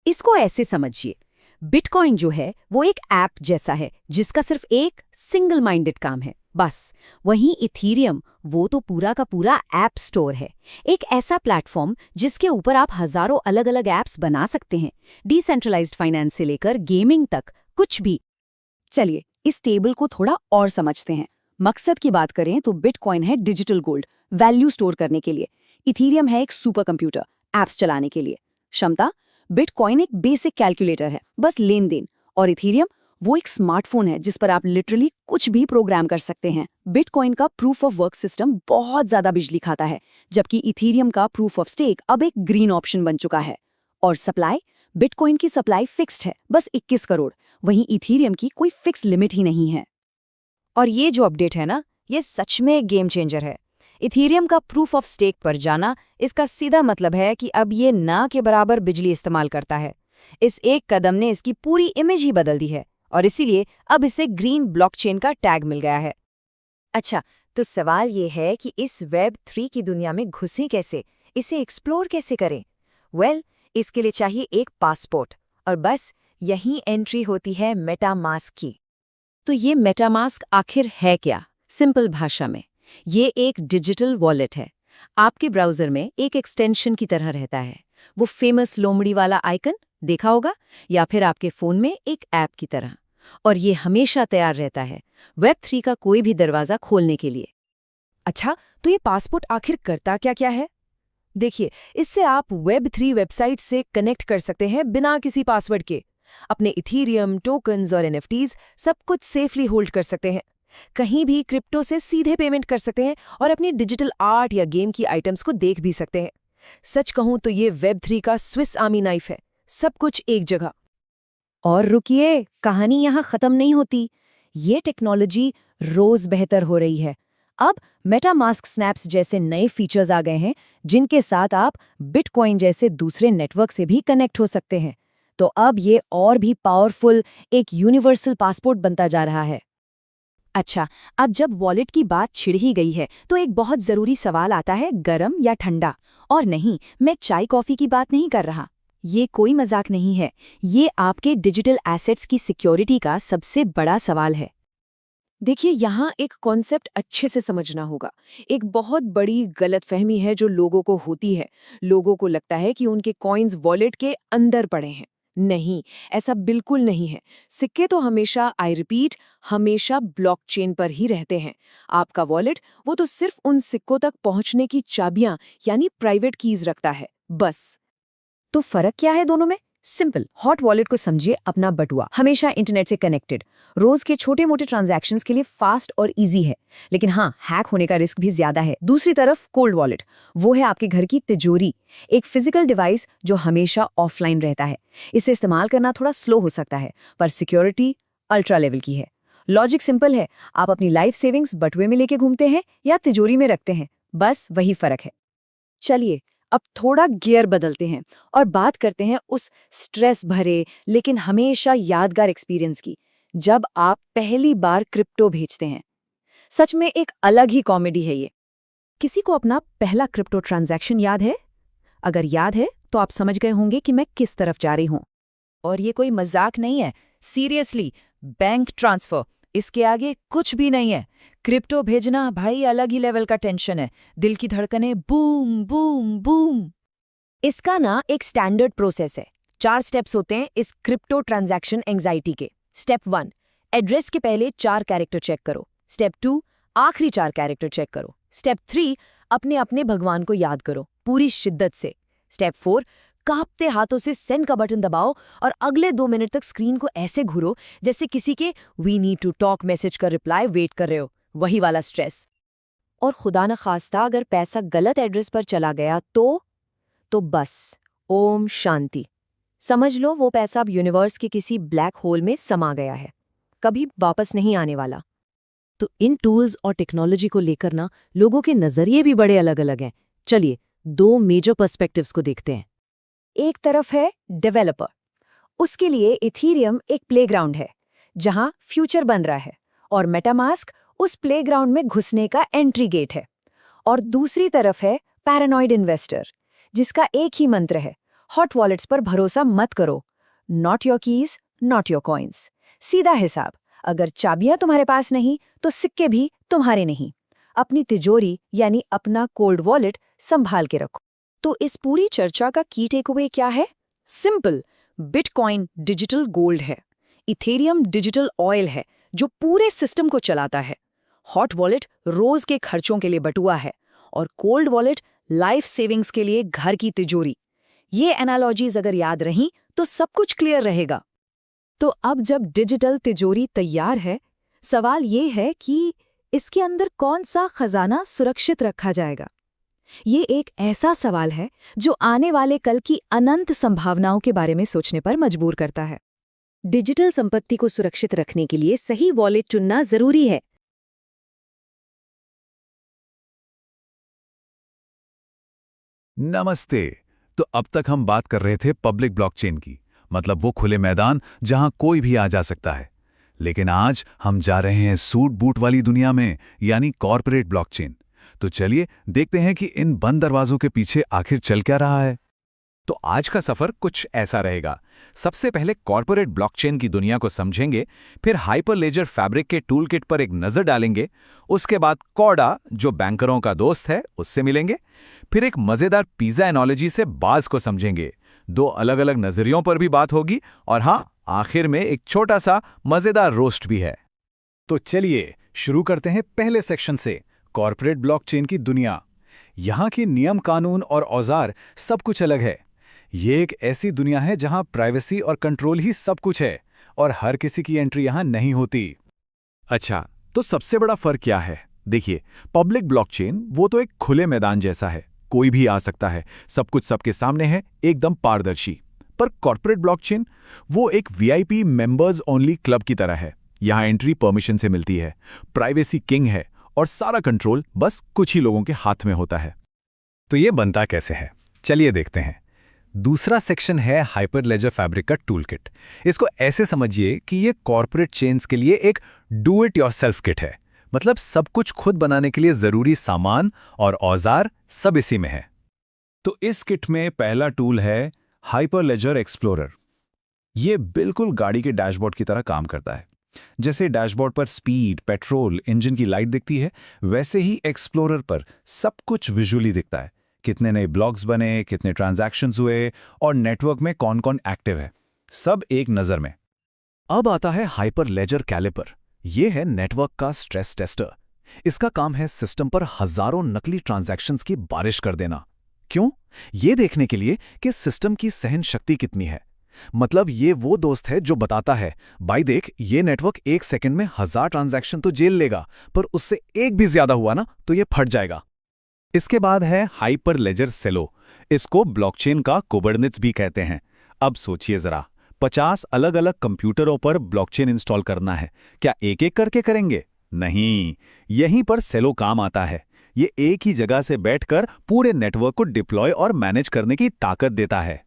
इसको ऐसे समझिए, बिटकॉइन जो है वो एक ऐप जैसा है जिसका सिर्फ एक सिंगल माइंडेड काम है, बस। वहीं इथीरियम वो तो पूरा का पूरा ऐप स्टोर है, एक ऐसा प्लेटफॉर्म जिसके ऊपर आप हजारों अलग अलग ऐप्स बना सकते हैं, डिसेंट्रलाइज्ड फाइनेंस से लेकर गेमिंग तक, कुछ भी। चलिए इस टेबल को थोड़ा और समझते हैं। मकसद की बात करें तो बिटकॉइन है डिजिटल गोल्ड, वैल्यू स्टोर करने के लिए। इथीरियम है एक सुपर कंप्यूटर, ऐप्स चलाने के लिए। क्षमता, बिटकॉइन एक बेसिक कैलकुलेटर है, बस लेन देन। और इथीरियम वो एक स्मार्टफोन है जिस पर आप लिटरली कुछ भी प्रोग्राम कर सकते हैं। बिटकॉइन का प्रूफ ऑफ वर्क सिस्टम बहुत ज्यादा बिजली खाता है, जबकि इथीरियम का प्रूफ ऑफ स्टेक अब एक ग्रीन ऑप्शन बन चुका है। और सप्लाई, बिटकॉइन की सप्लाई फिक्स्ड है, बस 21 करोड़, वहीं इथीरियम की कोई फिक्स लिमिट ही नहीं है। और ये जो अपडेट है ना, ये सच में एक गेम चेंजर है। इथीरियम का प्रूफ ऑफ स्टेक पर जाना, इसका सीधा मतलब है कि अब ये ना के बराबर बिजली इस्तेमाल करता है। इस एक कदम ने इसकी पूरी इमेज ही बदल दी है, और इसीलिए अब इसे ग्रीन ब्लॉकचेन का टैग मिल गया है। अच्छा, तो सवाल ये है कि इस वेब3 की दुनिया में घुसें कैसे, इसे एक्सप्लोर कैसे करें? वेल, इसके लिए चाहिए एक पासपोर्ट, और बस यहीं एंट्री होती है मेटामास्क की। तो ये मेटामास्क आखिर है क्या? सिंपल भाषा में, ये एक डिजिटल वॉलेट है। आपके ब्राउज़र में एक एक्सटेंशन की तरह रहता है, वो फेमस लोमड़ी वाला आइकन देखा होगा, या फिर आपके फ़ोन में एक ऐप की तरह। और ये हमेशा तैयार रहता है वेब3 का कोई भी दरवाज़ा खोलने के लिए। अच्छा, तो ये पासपोर्ट आखिर करता क्या है? देखिए, इससे आप वेब3 वेबसाइट से कनेक्ट कर सकते हैं बिना किसी पासवर्ड के। अपने इथीरियम, टोकन्स और एनएफटीज सब कुछ सेफली होल्ड कर सकते हैं। कहीं भी क्रिप्टो से सीधे पेमेंट कर सकते हैं और अपनी डिजिटल आर्ट या गेम की आइटम्स को देख भी सकते हैं। सच कहूं तो ये वेब3 का स्विस आर्मी नाइफ है, सब कुछ एक जगह। और रुकिए, कहानी यहाँ खत्म नहीं होती। ये टेक्नोलॉजी रोज बेहतर हो रही है। अब मेटामास्क स्नैप्स जैसे नए फीचर्स आ गए हैं जिनके साथ आप बिटकॉइन जैसे दूसरे नेटवर्क से भी कनेक्ट हो सकते हैं। तो अब ये और भी पावरफुल एक यूनिवर्सल पासपोर्ट बनता जा रहा है। अच्छा, अब जब वॉलेट की बात छिड़ ही गई है तो एक बहुत ज़रूरी सवाल आता है, गरम या ठंडा? और नहीं, मैं चाय कॉफ़ी की बात नहीं कर रहा। ये कोई मजाक नहीं है, ये आपके डिजिटल एसेट्स की सिक्योरिटी का सबसे बड़ा सवाल है। देखिए, यहाँ एक कॉन्सेप्ट अच्छे से समझना होगा। एक बहुत बड़ी गलतफहमी है जो लोगों को होती है। लोगों को लगता है कि उनके कॉइन्स वॉलेट के अंदर पड़े हैं। नहीं, ऐसा बिल्कुल नहीं है। सिक्के तो हमेशा, आई रिपीट, हमेशा ब्लॉकचेन पर ही रहते हैं। आपका वॉलेट वो तो सिर्फ उन सिक्कों तक पहुंचने की चाबियां यानी प्राइवेट कीज रखता है, बस। तो फर्क क्या है दोनों में? सिंपल, हॉट वॉलेट को समझिए अपना बटुआ, हमेशा इंटरनेट से कनेक्टेड, रोज के छोटे मोटे ट्रांजैक्शंस के लिए फास्ट और इजी है, लेकिन हाँ, हैक होने का रिस्क भी ज्यादा है। दूसरी तरफ कोल्ड वॉलेट, वो है आपके घर की तिजोरी, एक फिजिकल डिवाइस जो हमेशा ऑफलाइन रहता है। इसे इस्तेमाल करना थोड़ा स्लो हो सकता है, पर सिक्योरिटी अल्ट्रा लेवल की है। लॉजिक सिंपल है, आप अपनी लाइफ सेविंग्स बटुए में लेके घूमते हैं या तिजोरी में रखते हैं, बस वही फर्क है। चलिए अब थोड़ा गियर बदलते हैं और बात करते हैं उस स्ट्रेस भरे लेकिन हमेशा यादगार एक्सपीरियंस की, जब आप पहली बार क्रिप्टो भेजते हैं। सच में एक अलग ही कॉमेडी है ये। किसी को अपना पहला क्रिप्टो ट्रांजैक्शन याद है? अगर याद है तो आप समझ गए होंगे कि मैं किस तरफ जा रही हूं। और ये कोई मजाक नहीं है, सीरियसली, बैंक ट्रांसफर, इसके आगे कुछ भी नहीं है। क्रिप्टो भेजना भाई अलग ही लेवल का टेंशन है, दिल की धड़कनें बूम बूम बूम। इसका ना एक स्टैंडर्ड प्रोसेस है। 4 स्टेप्स होते हैं इस क्रिप्टो ट्रांजैक्शन एंजाइटी के। स्टेप 1, एड्रेस के पहले 4 कैरेक्टर चेक करो। स्टेप 2, आखिरी 4 कैरेक्टर चेक करो। स्टेप 3, अपने अपने भगवान को याद करो पूरी शिद्दत से। स्टेप 4, कांपते हाथों से सेंड का बटन दबाओ और अगले 2 मिनट तक स्क्रीन को ऐसे घुरो जैसे किसी के we need to talk message का रिप्लाई वेट कर रहे हो, वही वाला स्ट्रेस। और खुदा न खास्ता अगर पैसा गलत एड्रेस पर चला गया तो बस ओम शांति, समझ लो वो पैसा अब यूनिवर्स के किसी ब्लैक होल में समा गया है, कभी वापस नहीं आने वाला। तो इन टूल्स और टेक्नोलॉजी को लेकर ना लोगों के नजरिए भी बड़े अलग अलग हैं। चलिए 2 मेजर पर्सपेक्टिव्स को देखते हैं। एक तरफ है डेवलपर, उसके लिए इथीरियम एक प्लेग्राउंड है जहां फ्यूचर बन रहा है और मेटामास्क उस प्लेग्राउंड में घुसने का एंट्री गेट है। और दूसरी तरफ है पैरानॉइड इन्वेस्टर, जिसका एक ही मंत्र है, हॉट वॉलेट्स पर भरोसा मत करो, not your keys not your coins. सीधा हिसाब, अगर चाबियां तुम्हारे पास नहीं तो सिक्के भी तुम्हारे नहीं। अपनी तिजोरी यानी अपना कोल्ड वॉलेट संभाल के रखो। तो इस पूरी चर्चा का की टेकअवे क्या है? सिंपल, बिटकॉइन डिजिटल गोल्ड है, इथेरियम डिजिटल ऑयल है जो पूरे सिस्टम को चलाता है, हॉट वॉलेट रोज के खर्चों के लिए बटुआ है, और कोल्ड वॉलेट लाइफ सेविंग्स के लिए घर की तिजोरी। ये एनालॉजीज अगर याद रहीं तो सब कुछ क्लियर रहेगा। तो अब जब डिजिटल तिजोरी तैयार है, सवाल ये है कि इसके अंदर कौन सा खजाना सुरक्षित रखा जाएगा। ये एक ऐसा सवाल है जो आने वाले कल की अनंत संभावनाओं के बारे में सोचने पर मजबूर करता है। डिजिटल संपत्ति को सुरक्षित रखने के लिए सही वॉलेट चुनना जरूरी है। नमस्ते। तो अब तक हम बात कर रहे थे पब्लिक ब्लॉकचेन की, मतलब वो खुले मैदान जहां कोई भी आ जा सकता है। लेकिन आज हम जा रहे हैं सूट बूट वाली दुनिया में, यानी कॉर्पोरेट ब्लॉकचेन। तो चलिए देखते हैं कि इन बंद दरवाजों के पीछे आखिर चल क्या रहा है। तो आज का सफर कुछ ऐसा रहेगा। सबसे पहले कॉर्पोरेट ब्लॉकचेन की दुनिया को समझेंगे, फिर हाइपरलेजर फैब्रिक के टूलकिट पर एक नजर डालेंगे, उसके बाद कॉर्डा जो बैंकरों का दोस्त है उससे मिलेंगे, फिर एक मजेदार पिज्जा एनोलॉजी से बाज को समझेंगे, 2 अलग अलग नजरियों पर भी बात होगी, और हाँ, आखिर में एक छोटा सा मजेदार रोस्ट भी है। तो चलिए शुरू करते हैं पहले सेक्शन से, कॉर्पोरेट ब्लॉकचेन की दुनिया। यहाँ के नियम कानून और औजार सब कुछ अलग है। ये एक ऐसी दुनिया है जहाँ प्राइवेसी और कंट्रोल ही सब कुछ है, और हर किसी की एंट्री यहाँ नहीं होती। अच्छा, तो सबसे बड़ा फर्क क्या है? देखिए, पब्लिक ब्लॉकचेन वो तो एक खुले मैदान जैसा है, कोई भी आ सकता है, सब कुछ सबके सामने है, एकदम पारदर्शी। पर कॉर्पोरेट ब्लॉकचेन वो एक वीआईपी मेंबर्स ओनली क्लब की तरह है। यहाँ एंट्री परमिशन से मिलती है, प्राइवेसी किंग है, और सारा कंट्रोल बस कुछ ही लोगों के हाथ में होता है। तो ये बनता कैसे है, चलिए देखते हैं। दूसरा सेक्शन है हाइपरलेजर फैब्रिक का टूलकिट। इसको ऐसे समझिए कि ये कॉर्पोरेट चेन्स के लिए एक डू इट योरसेल्फ किट है, मतलब सब कुछ खुद बनाने के लिए जरूरी सामान और औजार सब इसी में है। तो इस किट में पहला टूल है हाइपरलेजर एक्सप्लोरर। ये बिल्कुल गाड़ी के डैशबोर्ड की तरह काम करता है। जैसे डैशबोर्ड पर स्पीड, पेट्रोल, इंजन की लाइट दिखती है, वैसे ही एक्सप्लोरर पर सब कुछ विजुअली दिखता है। कितने नए ब्लॉक्स बने, कितने ट्रांजैक्शंस हुए, और नेटवर्क में कौन कौन एक्टिव है, सब एक नज़र में। अब आता है हाइपरलेजर कैलिपर। ये है नेटवर्क का स्ट्रेस टेस्टर। इसका काम है सिस्टम पर हजारों नकली ट्रांजैक्शंस की बारिश कर देना। क्यों? ये देखने के लिए कि सिस्टम की सहन शक्ति कितनी है। मतलब ये वो दोस्त है जो बताता है, भाई देख, ये नेटवर्क 1 सेकंड में 1000 ट्रांजैक्शन तो झेल लेगा, पर उससे एक भी ज्यादा हुआ ना तो ये फट जाएगा। इसके बाद है हाइपरलेजर सेलो। इसको ब्लॉकचेन का कुबरनेट्स भी कहते हैं। अब सोचिए जरा, 50 अलग अलग कंप्यूटरों पर ब्लॉकचेन इंस्टॉल करना है, क्या एक एक करके करेंगे? नहीं, यहीं पर सेलो काम आता है। ये एक ही जगह से बैठकर पूरे नेटवर्क को डिप्लॉय और मैनेज करने की ताकत देता है।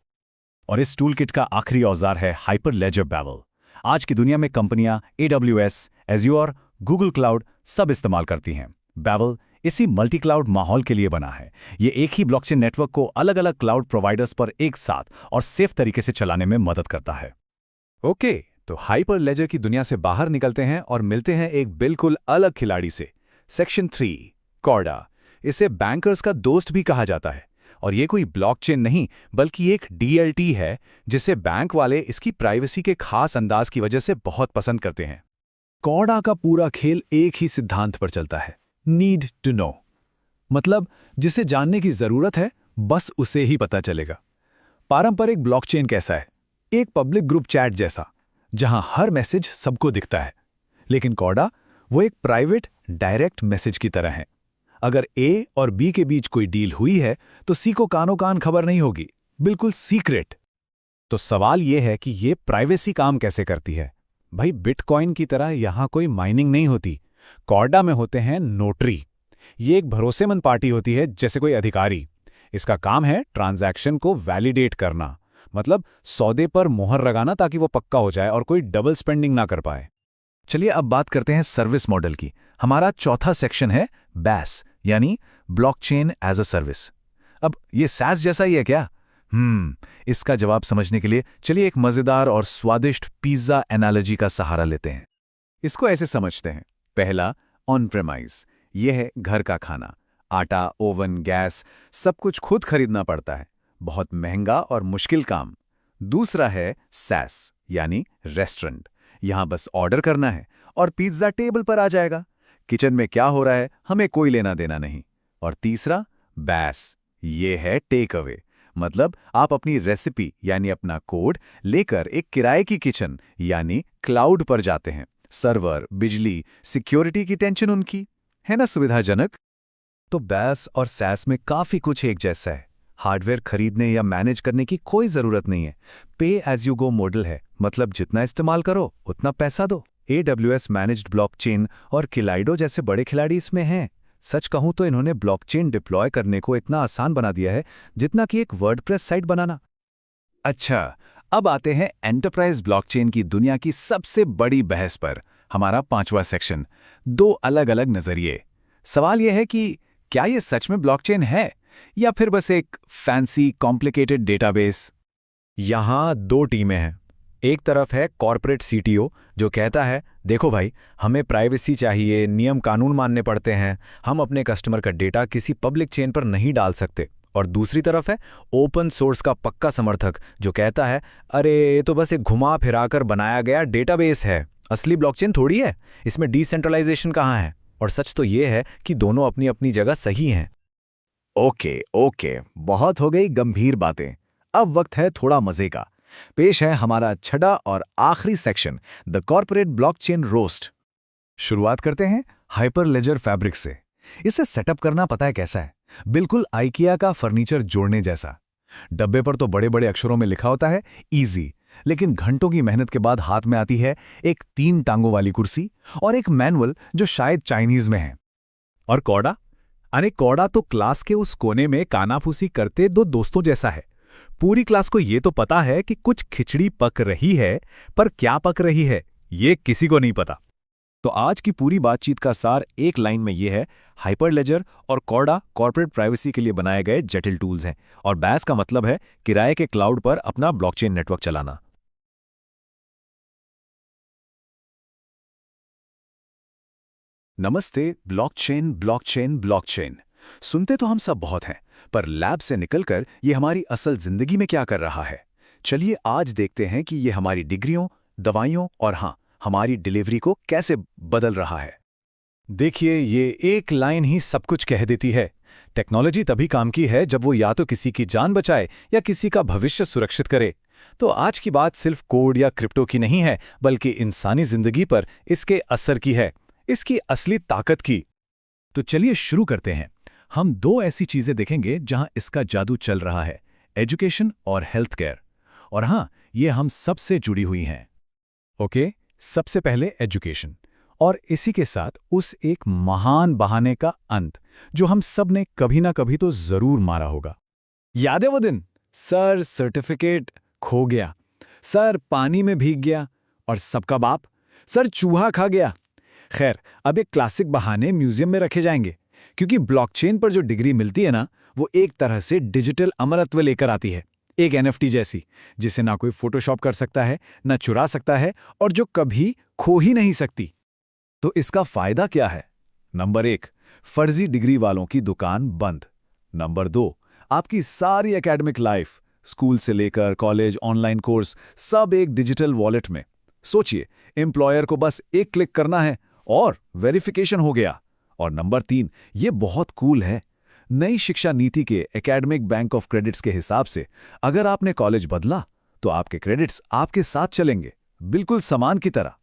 और इस टूलकिट का आखिरी औजार है हाइपरलेजर बैवल। आज की दुनिया में कंपनियां AWS, Azure, Google क्लाउड सब इस्तेमाल करती हैं। बैवल इसी मल्टी क्लाउड माहौल के लिए बना है। ये एक ही ब्लॉकचेन नेटवर्क को अलग अलग क्लाउड प्रोवाइडर्स पर एक साथ और सेफ तरीके से चलाने में मदद करता है। ओके, तो हाइपरलेजर की दुनिया से बाहर निकलते हैं और मिलते हैं एक बिल्कुल अलग खिलाड़ी से। Section 3, chorda. इसे बैंकर्स का दोस्त भी कहा जाता है, और ये कोई ब्लॉकचेन नहीं बल्कि एक DLT है, जिसे बैंक वाले इसकी प्राइवेसी के खास अंदाज की वजह से बहुत पसंद करते हैं। कॉर्डा का पूरा खेल एक ही सिद्धांत पर चलता है, नीड टू नो। मतलब जिसे जानने की जरूरत है बस उसे ही पता चलेगा। पारंपरिक ब्लॉकचेन कैसा है? एक पब्लिक ग्रुप चैट जैसा, जहां हर मैसेज सबको दिखता है। लेकिन कॉर्डा वो एक प्राइवेट डायरेक्ट मैसेज की तरह है। अगर A और B के बीच कोई डील हुई है तो C को कानो कान खबर नहीं होगी, बिल्कुल सीक्रेट। तो सवाल यह है कि ये प्राइवेसी काम कैसे करती है? भाई, बिटकॉइन की तरह यहां कोई माइनिंग नहीं होती। कॉर्डा में होते हैं नोटरी। ये एक भरोसेमंद पार्टी होती है, जैसे कोई अधिकारी। इसका काम है ट्रांजैक्शन को वैलिडेट करना, मतलब सौदे पर मोहर लगाना ताकि वो पक्का हो जाए और कोई डबल स्पेंडिंग ना कर पाए। चलिए अब बात करते हैं सर्विस मॉडल की। हमारा चौथा सेक्शन है BaaS, यानी ब्लॉकचेन एज अ सर्विस। अब ये SaaS जैसा ही है क्या? इसका जवाब समझने के लिए चलिए एक मजेदार और स्वादिष्ट पिज्जा एनालॉजी का सहारा लेते हैं। इसको ऐसे समझते हैं। पहला, ऑन प्रेमाइज। यह है घर का खाना। आटा, ओवन, गैस, सब कुछ खुद खरीदना पड़ता है, बहुत महंगा और मुश्किल काम। दूसरा है SaaS, यानी रेस्टोरेंट। यहां बस ऑर्डर करना है और पिज्जा टेबल पर आ जाएगा। किचन में क्या हो रहा है हमें कोई लेना देना नहीं। और तीसरा, BaaS, ये है टेक अवे। मतलब आप अपनी रेसिपी यानी अपना कोड लेकर एक किराए की किचन यानी क्लाउड पर जाते हैं। सर्वर, बिजली, सिक्योरिटी की टेंशन उनकी, है ना सुविधाजनक? तो BaaS और SaaS में काफी कुछ एक जैसा है। हार्डवेयर खरीदने या मैनेज करने की कोई जरूरत नहीं है। पे एज यू गो मॉडल है, मतलब जितना इस्तेमाल करो उतना पैसा दो। AWS मैनेज्ड ब्लॉकचेन और किलाइडो जैसे बड़े खिलाड़ी इसमें हैं। सच कहूं तो इन्होंने ब्लॉकचेन डिप्लॉय करने को इतना आसान बना दिया है जितना कि एक वर्डप्रेस साइट बनाना। अच्छा, अब आते हैं एंटरप्राइज ब्लॉकचेन की दुनिया की सबसे बड़ी बहस पर, हमारा 5वां सेक्शन, 2 अलग अलग नजरिए। सवाल यह है कि क्या ये सच में ब्लॉकचेन है या फिर बस एक फैंसी कॉम्प्लिकेटेड डेटाबेस? यहां 2 टीमें हैं। एक तरफ है कॉर्पोरेट CTO जो कहता है, देखो भाई, हमें प्राइवेसी चाहिए, नियम कानून मानने पड़ते हैं, हम अपने कस्टमर का डेटा किसी पब्लिक चेन पर नहीं डाल सकते। और दूसरी तरफ है ओपन सोर्स का पक्का समर्थक जो कहता है, अरे ये तो बस एक घुमा फिराकर बनाया गया डेटाबेस है, असली ब्लॉकचेन थोड़ी है, इसमें डिसेंट्रलाइजेशन कहाँ है? और सच तो ये है कि दोनों अपनी अपनी जगह सही हैं। ओके, बहुत हो गई गंभीर बातें। अब वक्त है थोड़ा मजे का। पेश है हमारा छठा और आखिरी section, the corporate blockchain roast. शुरुआत करते हैं हाइपरलेजर फैब्रिक से। इसे सेटअप करना पता है कैसा है? बिल्कुल IKEA का फर्नीचर जोड़ने जैसा। डब्बे पर तो बड़े बड़े अक्षरों में लिखा होता है इजी, लेकिन घंटों की मेहनत के बाद हाथ में आती है एक 3 टांगों वाली कुर्सी और एक मैनुअल जो शायद चाइनीज में है। और कॉर्डा? अरे कॉर्डा तो क्लास के उस कोने में कानाफूसी करते 2 दोस्तों जैसा है। पूरी क्लास को ये तो पता है कि कुछ खिचड़ी पक रही है, पर क्या पक रही है ये किसी को नहीं पता। तो आज की पूरी बातचीत का सार एक लाइन में ये है, हाइपरलेजर और कॉर्डा कॉर्पोरेट प्राइवेसी के लिए बनाए गए जटिल टूल्स हैं, और BaaS का मतलब है किराए के क्लाउड पर अपना ब्लॉकचेन नेटवर्क चलाना। नमस्ते। ब्लॉकचेन सुनते तो हम सब बहुत हैं, पर लैब से निकलकर ये हमारी असल जिंदगी में क्या कर रहा है? चलिए आज देखते हैं कि ये हमारी डिग्रियों, दवाइयों और हाँ, हमारी डिलीवरी को कैसे बदल रहा है। देखिए, ये एक लाइन ही सब कुछ कह देती है। टेक्नोलॉजी तभी काम की है जब वो या तो किसी की जान बचाए या किसी का भविष्य सुरक्षित करे। तो आज की बात सिर्फ कोड या क्रिप्टो की नहीं है, बल्कि इंसानी जिंदगी पर इसके असर की है, इसकी असली ताकत की। तो चलिए शुरू करते हैं। हम दो ऐसी चीजें देखेंगे जहां इसका जादू चल रहा है, एजुकेशन और हेल्थ केयर। और हाँ, ये हम सबसे जुड़ी हुई हैं। ओके, सबसे पहले एजुकेशन, और इसी के साथ उस एक महान बहाने का अंत जो हम सब ने कभी ना कभी तो जरूर मारा होगा। याद है वो दिन? सर सर्टिफिकेट खो गया, सर पानी में भीग गया, और सबका बाप सर चूहा खा गया। खैर, अब एक क्लासिक बहाने म्यूजियम में रखे जाएंगे, क्योंकि ब्लॉकचेन पर जो डिग्री मिलती है ना, वो एक तरह से डिजिटल अमरत्व लेकर आती है, एक NFT जैसी, जिसे ना कोई फोटोशॉप कर सकता है, ना चुरा सकता है, और जो कभी खो ही नहीं सकती। तो इसका फायदा क्या है? नंबर 1, फर्जी डिग्री वालों की दुकान बंद। नंबर 2, आपकी सारी एकेडमिक लाइफ, स्कूल से लेकर कॉलेज, ऑनलाइन कोर्स, सब एक डिजिटल वॉलेट में। सोचिए, एम्प्लॉयर को बस एक क्लिक करना है और वेरिफिकेशन हो गया। और नंबर 3, ये बहुत कूल है। नई शिक्षा नीति के एकेडमिक बैंक ऑफ क्रेडिट्स के हिसाब से अगर आपने कॉलेज बदला तो आपके क्रेडिट्स आपके साथ चलेंगे, बिल्कुल सामान की तरह।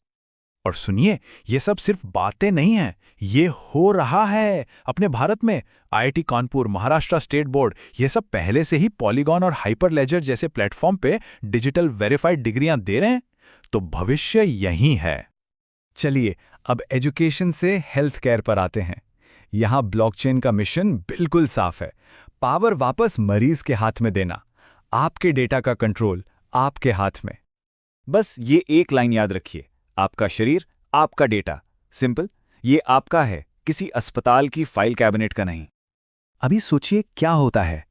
और सुनिए, ये सब सिर्फ बातें नहीं हैं, ये हो रहा है अपने भारत में। IIT Kanpur, Maharashtra state board, ये सब पहले से ही पॉलीगॉन और हाइपरलेजर जैसे प्लेटफॉर्म पे डिजिटल वेरीफाइड डिग्रियां दे रहे हैं। तो भविष्य यही है। चलिए, अब एजुकेशन से हेल्थ केयर पर आते हैं। यहाँ ब्लॉकचेन का मिशन बिल्कुल साफ है, पावर वापस मरीज के हाथ में देना, आपके डेटा का कंट्रोल आपके हाथ में। बस ये एक लाइन याद रखिए, आपका शरीर, आपका डेटा। सिंपल, ये आपका है, किसी अस्पताल की फाइल कैबिनेट का नहीं। अभी सोचिए क्या होता है,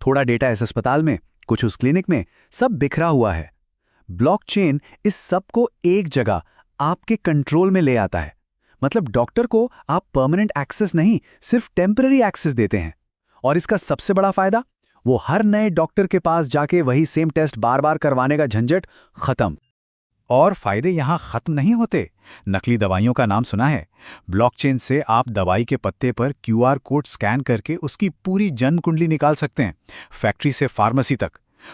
थोड़ा डेटा इस अस्पताल में, कुछ उस क्लिनिक में, सब बिखरा हुआ है। ब्लॉकचेन इस सब को एक जगह आपके कंट्रोल में ले आता है। मतलब डॉक्टर को आप परमानेंट एक्सेस नहीं, सिर्फ टेम्पररी एक्सेस देते हैं। और इसका सबसे बड़ा फायदा, वो हर नए डॉक्टर के पास जाके वही सेम टेस्ट बार बार करवाने का झंझट खत्म। और फायदे यहां खत्म नहीं होते। नकली दवाइयों का नाम सुना है? ब्लॉकचेन से आप दवाई के पत्ते पर QR कोड स्कैन करके उसकी पूरी जन्म कुंडली निकाल सकते हैं, फैक्ट्री से फार्मेसी तक।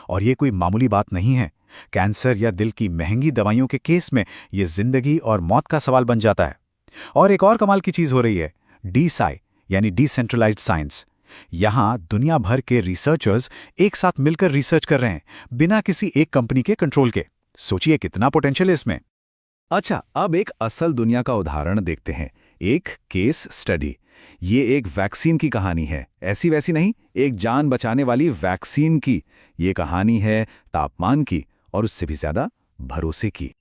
और ये कोई मामूली बात नहीं है। कैंसर या दिल की महंगी दवाइयों के केस में ये जिंदगी और मौत का सवाल बन जाता है। और एक और कमाल की चीज हो रही है, DeSci यानी डिसेंट्रलाइज्ड साइंस। यहां दुनिया भर के रिसर्चर्स एक साथ मिलकर रिसर्च कर रहे हैं, बिना किसी एक कंपनी के कंट्रोल के। सोचिए कितना पोटेंशियल है इसमें। अच्छा, अब एक असल दुनिया का उदाहरण देखते हैं, एक केस स्टडी। ये एक वैक्सीन की कहानी है, ऐसी वैसी नहीं, एक जान बचाने वाली वैक्सीन की। ये कहानी है तापमान की, और उससे भी ज्यादा भरोसे की।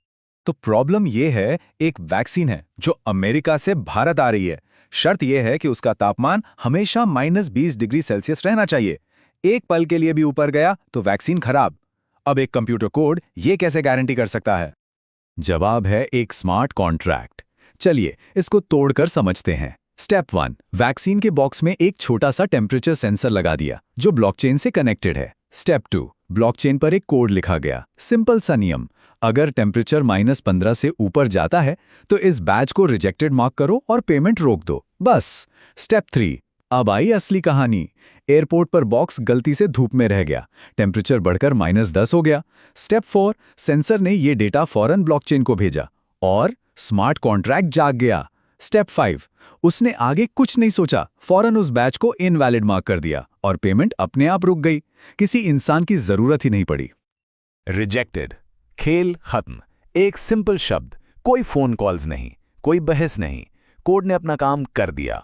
तो प्रॉब्लम ये है, एक वैक्सीन है जो अमेरिका से भारत आ रही है। शर्त यह है कि उसका तापमान हमेशा -20 डिग्री सेल्सियस रहना चाहिए। एक पल के लिए भी ऊपर गया तो वैक्सीन खराब। अब एक कंप्यूटर कोड ये कैसे गारंटी कर सकता है? जवाब है एक स्मार्ट कॉन्ट्रैक्ट। चलिए इसको तोड़कर समझते हैं। स्टेप 1, वैक्सीन के बॉक्स में एक छोटा सा टेम्परेचर सेंसर लगा दिया जो ब्लॉकचेन से कनेक्टेड है। स्टेप 2, ब्लॉकचेन पर एक कोड लिखा गया, सिंपल सा नियम, अगर टेम्परेचर -15 से ऊपर जाता है तो इस बैच को रिजेक्टेड मार्क करो और पेमेंट रोक दो, बस। स्टेप 3, अब आई असली कहानी। एयरपोर्ट पर बॉक्स गलती से धूप में रह गया, टेम्परेचर बढ़कर -10 हो गया। स्टेप 4, सेंसर ने ये डेटा फौरन ब्लॉकचेन को भेजा और स्मार्ट कॉन्ट्रैक्ट जाग गया। स्टेप 5, उसने आगे कुछ नहीं सोचा, फौरन उस बैच को इनवैलिड मार्क कर दिया और पेमेंट अपने आप रुक गई। किसी इंसान की जरूरत ही नहीं पड़ी। रिजेक्टेड, खेल खत्म। एक सिंपल शब्द, कोई फोन कॉल्स नहीं, कोई बहस नहीं, कोड ने अपना काम कर दिया।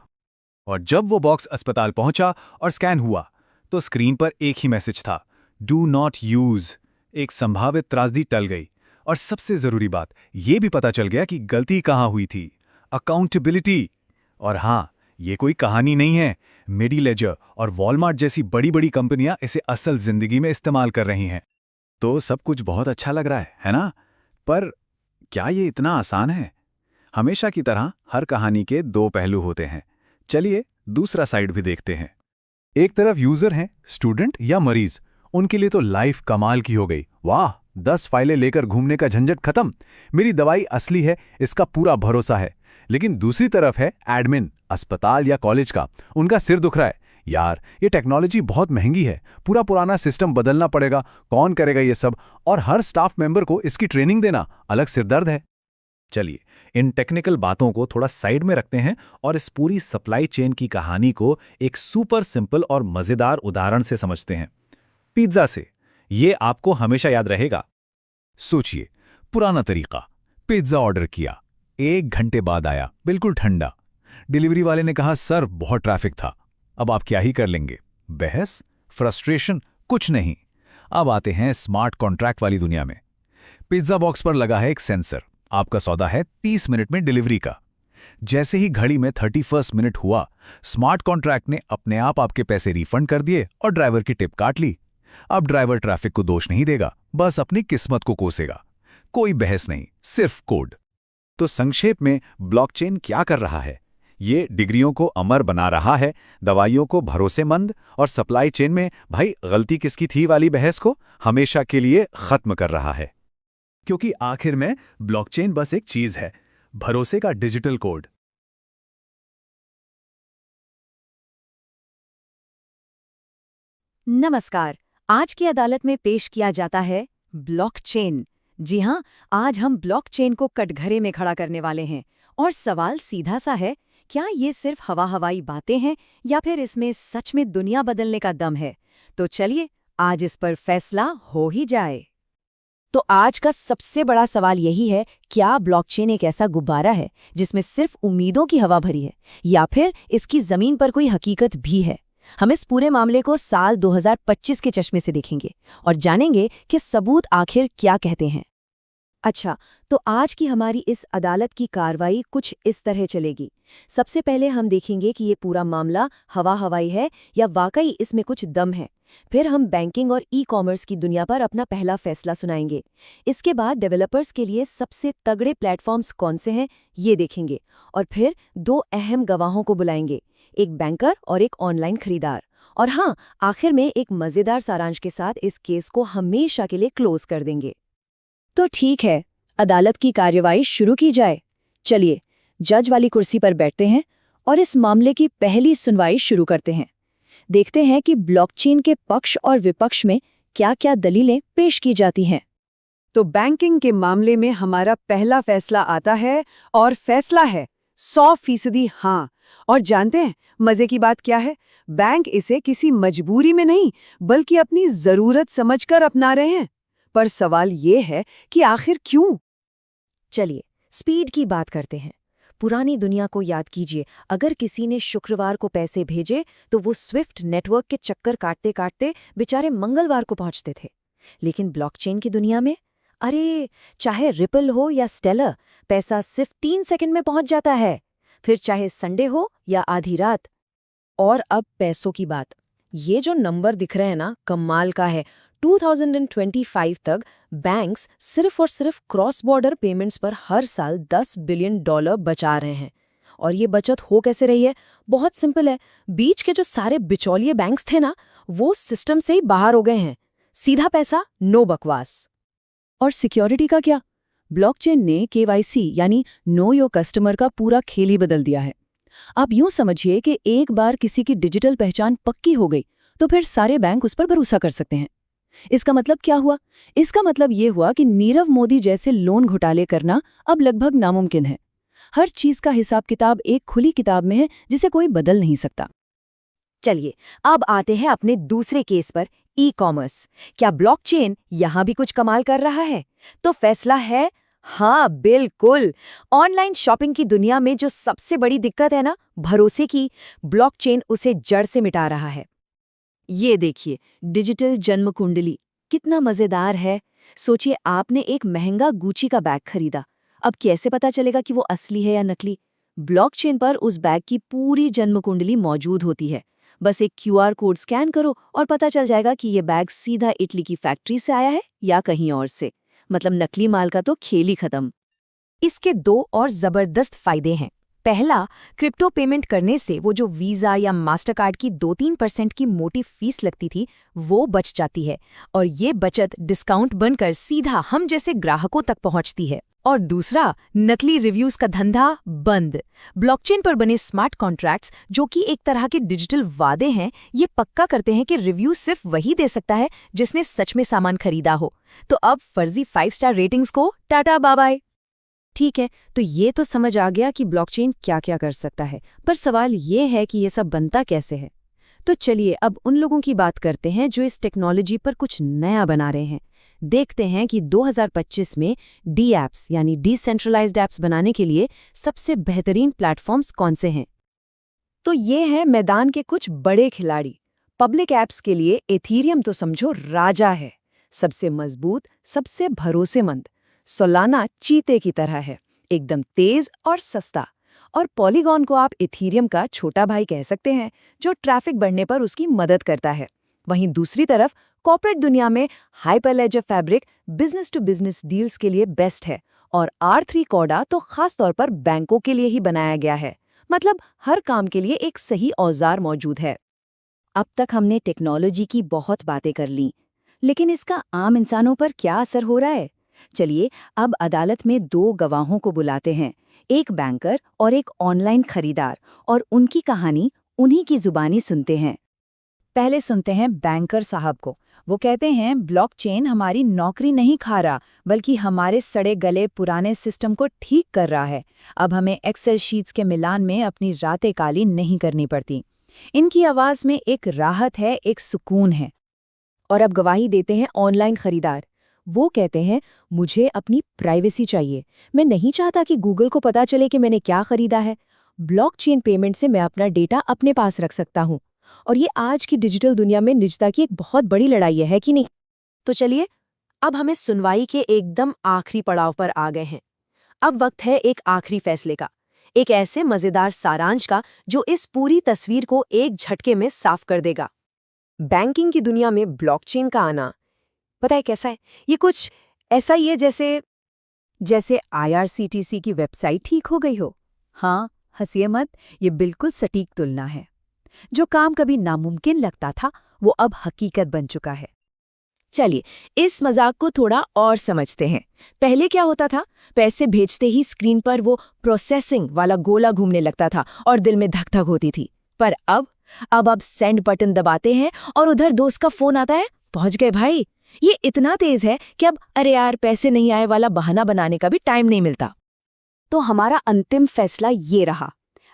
और जब वो बॉक्स अस्पताल पहुंचा और स्कैन हुआ तो स्क्रीन पर एक ही मैसेज था, डू नॉट यूज। एक संभावित त्रासदी टल गई और सबसे जरूरी बात ये भी पता चल गया कि गलती कहां हुई थी, अकाउंटेबिलिटी। और हां, ये कोई कहानी नहीं है, मेडीलेजर और वॉलमार्ट जैसी बड़ी बड़ी कंपनियां इसे असल जिंदगी में इस्तेमाल कर रही हैं। तो सब कुछ बहुत अच्छा लग रहा है ना? पर क्या ये इतना आसान है? हमेशा की तरह हर कहानी के दो पहलू होते हैं। चलिए दूसरा साइड भी देखते हैं। एक तरफ यूजर हैं, स्टूडेंट या मरीज, उनके लिए तो लाइफ कमाल की हो गई। वाह, 10 फाइलें लेकर घूमने का झंझट खत्म, मेरी दवाई असली है, इसका पूरा भरोसा है। लेकिन दूसरी तरफ है एडमिन, अस्पताल या कॉलेज का, उनका सिर दुख रहा है, यार ये टेक्नोलॉजी बहुत महंगी है, पूरा पुराना सिस्टम बदलना पड़ेगा, कौन करेगा ये सब, और हर स्टाफ मेंबर को इसकी ट्रेनिंग देना अलग सिरदर्द है। चलिए इन टेक्निकल बातों को थोड़ा साइड में रखते हैं और इस पूरी सप्लाई चेन की कहानी को एक सुपर सिंपल और मजेदार उदाहरण से समझते हैं, पिज्जा से। ये आपको हमेशा याद रहेगा। सोचिए, पुराना तरीका, पिज्जा ऑर्डर किया, 1 घंटे बाद आया, बिल्कुल ठंडा। डिलीवरी वाले ने कहा सर बहुत ट्रैफिक था। अब आप क्या ही कर लेंगे? बहस, फ्रस्ट्रेशन, कुछ नहीं। अब आते हैं स्मार्ट कॉन्ट्रैक्ट वाली दुनिया में। पिज्जा बॉक्स पर लगा है एक सेंसर, आपका सौदा है 30 मिनट में डिलीवरी का। जैसे ही घड़ी में 31 मिनट हुआ, स्मार्ट कॉन्ट्रैक्ट ने अपने आप आपके पैसे रिफंड कर दिए और ड्राइवर की टिप काट ली। अब ड्राइवर ट्रैफिक को दोष नहीं देगा, बस अपनी किस्मत को कोसेगा। कोई बहस नहीं, सिर्फ कोड। तो संक्षेप में ब्लॉकचेन क्या कर रहा है? ये डिग्रियों को अमर बना रहा है, दवाइयों को भरोसेमंद, और सप्लाई चेन में भाई गलती किसकी थी वाली बहस को हमेशा के लिए खत्म कर रहा है। क्योंकि आखिर में ब्लॉकचेन बस एक चीज है, भरोसे का डिजिटल कोड। नमस्कार। आज की अदालत में पेश किया जाता है ब्लॉकचेन। जी हां, आज हम ब्लॉकचेन को कटघरे में खड़ा करने वाले हैं। और सवाल सीधा सा है, क्या ये सिर्फ हवाई बातें हैं या फिर इसमें सच में दुनिया बदलने का दम है? तो चलिए आज इस पर फैसला हो ही जाए। तो आज का सबसे बड़ा सवाल यही है, क्या ब्लॉकचेन एक ऐसा गुब्बारा है जिसमें सिर्फ उम्मीदों की हवा भरी है, या फिर इसकी जमीन पर कोई हकीकत भी है? हम इस पूरे मामले को साल 2025 के चश्मे से देखेंगे और जानेंगे कि सबूत आखिर क्या कहते हैं। अच्छा, तो आज की हमारी इस अदालत की कार्रवाई कुछ इस तरह चलेगी। सबसे पहले हम देखेंगे कि ये पूरा मामला हवाई है या वाकई इसमें कुछ दम है। फिर हम बैंकिंग और ई-कॉमर्स की दुनिया पर अपना पहला फैसला सुनाएंगे। इसके बाद डेवलपर्स के लिए सबसे तगड़े प्लेटफॉर्म्स कौन से हैं, ये देखेंगे। और फिर 2 अहम गवाहों को बुलाएंगे, एक बैंकर और एक ऑनलाइन खरीदार। और हाँ, आखिर में एक मज़ेदार सारांश के साथ इस केस को हमेशा के लिए क्लोज कर देंगे। तो ठीक है, अदालत की कार्यवाही शुरू की जाए। चलिए जज वाली कुर्सी पर बैठते हैं और इस मामले की पहली सुनवाई शुरू करते हैं। देखते हैं कि ब्लॉकचेन के पक्ष और विपक्ष में क्या-क्या दलीलें पेश की जाती हैं। तो बैंकिंग के मामले में हमारा पहला फैसला आता है और फैसला है 100% हाँ। और जानते हैं मजे की बात क्या है? बैंक इसे किसी मजबूरी में नहीं बल्कि अपनी जरूरत समझकर अपना रहे हैं। पर सवाल ये है कि आखिर क्यों? चलिए स्पीड की बात करते हैं। पुरानी दुनिया को याद कीजिए, अगर किसी ने शुक्रवार को पैसे भेजे तो वो स्विफ्ट नेटवर्क के चक्कर काटते काटते बेचारे मंगलवार को पहुंचते थे। लेकिन ब्लॉकचेन की दुनिया में अरे चाहे रिपल हो या स्टेलर, पैसा सिर्फ 3 सेकंड में पहुंच जाता है, फिर चाहे संडे हो या आधी रात। और अब पैसों की बात। ये जो नंबर दिख रहे हैं ना, कमाल का है। 2025 तक बैंक्स सिर्फ और सिर्फ क्रॉस बॉर्डर पेमेंट्स पर हर साल $10 बिलियन बचा रहे हैं। और ये बचत हो कैसे रही है? बहुत सिंपल है। बीच के जो सारे बिचौलिए बैंक्स थे ना, वो सिस्टम से ही बाहर हो गए हैं। सीधा पैसा, नो बकवास। और सिक्योरिटी का क्या? ब्लॉकचेन ने KYC यानी नो योर कस्टमर का पूरा खेल ही बदल दिया है। आप यूं समझिए कि एक बार किसी की डिजिटल पहचान पक्की हो गई तो फिर सारे बैंक उस पर भरोसा कर सकते हैं। इसका मतलब क्या हुआ? इसका मतलब ये हुआ कि नीरव मोदी जैसे लोन घोटाले करना अब लगभग नामुमकिन है। हर चीज का हिसाब किताब एक खुली किताब में है जिसे कोई बदल नहीं सकता। चलिए अब आते हैं अपने दूसरे केस पर, ई-कॉमर्स। क्या ब्लॉकचेन यहां भी कुछ कमाल कर रहा है? तो फैसला है हाँ, बिल्कुल। ऑनलाइन शॉपिंग की दुनिया में जो सबसे बड़ी दिक्कत है ना, भरोसे की, ब्लॉकचेन उसे जड़ से मिटा रहा है। ये देखिए, डिजिटल जन्म कुंडली कितना मजेदार है। सोचिए आपने एक महंगा गुची का बैग खरीदा, अब कैसे पता चलेगा कि वो असली है या नकली? ब्लॉकचेन पर उस बैग की पूरी जन्म कुंडली मौजूद होती है। बस एक QR कोड स्कैन करो और पता चल जाएगा कि ये बैग सीधा इटली की फैक्ट्री से आया है या कहीं और से। मतलब नकली माल का तो खेल ही खत्म। इसके 2 और जबरदस्त फायदे हैं। पहला, क्रिप्टो पेमेंट करने से वो जो वीजा या मास्टरकार्ड की 2-3% की मोटी फीस लगती थी, वो बच जाती है। और ये बचत डिस्काउंट बनकर सीधा हम जैसे ग्राहकों तक पहुंचती है। और दूसरा, नकली रिव्यूज का धंधा बंद। ब्लॉकचेन पर बने स्मार्ट कॉन्ट्रैक्ट्स, जो कि एक तरह के डिजिटल वादे हैं, ये पक्का करते हैं कि रिव्यू सिर्फ वही दे सकता है जिसने सच में सामान खरीदा हो। तो अब फर्जी 5 स्टार रेटिंग्स को टाटा बाय बाय। ठीक है, तो ये तो समझ आ गया कि ब्लॉकचेन क्या-क्या कर सकता है, पर सवाल ये है कि ये सब बनता कैसे है। तो चलिए अब उन लोगों की बात करते हैं जो इस टेक्नोलॉजी पर कुछ नया बना रहे हैं। देखते हैं कि 2025 में डी एप्स यानी डिसेंट्रलाइज्ड एप्स बनाने के लिए सबसे बेहतरीन प्लेटफॉर्म्स कौन से हैं। तो ये हैं मैदान के कुछ बड़े खिलाड़ी। पब्लिक ऐप्स के लिए एथीरियम तो समझो राजा है, सबसे मजबूत, सबसे भरोसेमंद, सोलाना चीते की तरह है, एकदम तेज और सस्ता। और पॉलीगॉन को आप एथीरियम का छोटा भाई कह सकते हैं, जो ट्रैफिक बढ़ने पर उसकी मदद करता है। वहीं दूसरी तरफ कॉर्पोरेट दुनिया में Hyperledger fabric business to business deals के लिए बेस्ट है, और R3 कॉर्डा तो खास तौर पर बैंकों के लिए ही बनाया गया है। मतलब हर काम के लिए एक सही औजार मौजूद है। अब तक हमने टेक्नोलॉजी की बहुत बातें कर लीं, लेकिन इसका आम इंसानों पर क्या असर हो रहा है? चलिए अब अदालत में 2 गवाहों को बुलाते हैं, एक बैंकर और एक ऑनलाइन खरीदार, और उनकी कहानी उन्हीं की जुबानी सुनते हैं। पहले सुनते हैं बैंकर साहब को। वो कहते हैं ब्लॉकचेन हमारी नौकरी नहीं खा रहा, बल्कि हमारे सड़े गले पुराने सिस्टम को ठीक कर रहा है। अब हमें एक्सेल शीट्स के मिलान में अपनी रातें काली नहीं करनी पड़ती। इनकी आवाज़ में एक राहत है, एक सुकून है। और अब गवाही देते हैं ऑनलाइन खरीदार। वो कहते हैं मुझे अपनी प्राइवेसी चाहिए। मैं नहीं चाहता कि गूगल को पता चले कि मैंने क्या खरीदा है। ब्लॉकचेन पेमेंट से मैं अपना डेटा अपने पास रख सकता हूँ। और ये आज की डिजिटल दुनिया में निजता की एक बहुत बड़ी लड़ाई है कि नहीं? तो चलिए अब हमें सुनवाई के एकदम आखिरी पड़ाव पर आ गए हैं। अब वक्त है एक आखिरी फैसले का, एक ऐसे मजेदार सारांश का जो इस पूरी तस्वीर को एक झटके में साफ कर देगा। बैंकिंग की दुनिया में ब्लॉकचेन का आना, पता है कैसा है? ये कुछ ऐसा ही है जैसे IRCTC की वेबसाइट ठीक हो गई हो। हाँ, हंसिए मत, ये बिल्कुल सटीक तुलना है। जो काम कभी नामुमकिन लगता था, वो अब हकीकत बन चुका है। चलिए इस मजाक को थोड़ा और समझते हैं। पहले क्या होता था? पैसे भेजते ही स्क्रीन पर वो प्रोसेसिंग वाला गोला घूमने लगता था और दिल में धक धक होती थी। पर अब आप सेंड बटन दबाते हैं और उधर दोस्त का फोन आता है, पहुंच गए भाई। ये इतना तेज है कि अब अरे यार पैसे नहीं आए वाला बहाना बनाने का भी टाइम नहीं मिलता। तो हमारा अंतिम फैसला ये रहा,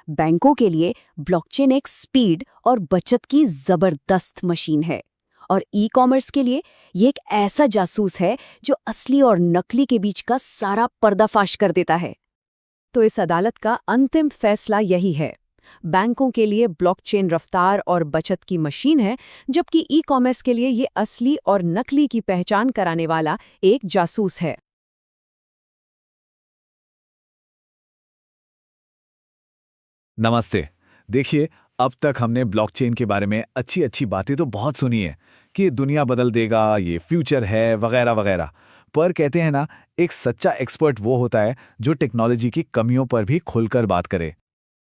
बैंकों के लिए ब्लॉकचेन एक स्पीड और बचत की जबरदस्त मशीन है, और ई-कॉमर्स के लिए ये एक ऐसा जासूस है जो असली और नकली के बीच का सारा पर्दाफाश कर देता है। तो इस अदालत का अंतिम फैसला यही है, बैंकों के लिए ब्लॉकचेन रफ्तार और बचत की मशीन है, जबकि ई-कॉमर्स के लिए ये असली और नकली की पहचान कराने वाला एक जासूस है। नमस्ते। देखिए, अब तक हमने ब्लॉकचेन के बारे में अच्छी अच्छी बातें तो बहुत सुनी है कि दुनिया बदल देगा, ये फ्यूचर है, वगैरह वगैरह। पर कहते हैं ना, एक सच्चा एक्सपर्ट वो होता है जो टेक्नोलॉजी की कमियों पर भी खुलकर बात करे।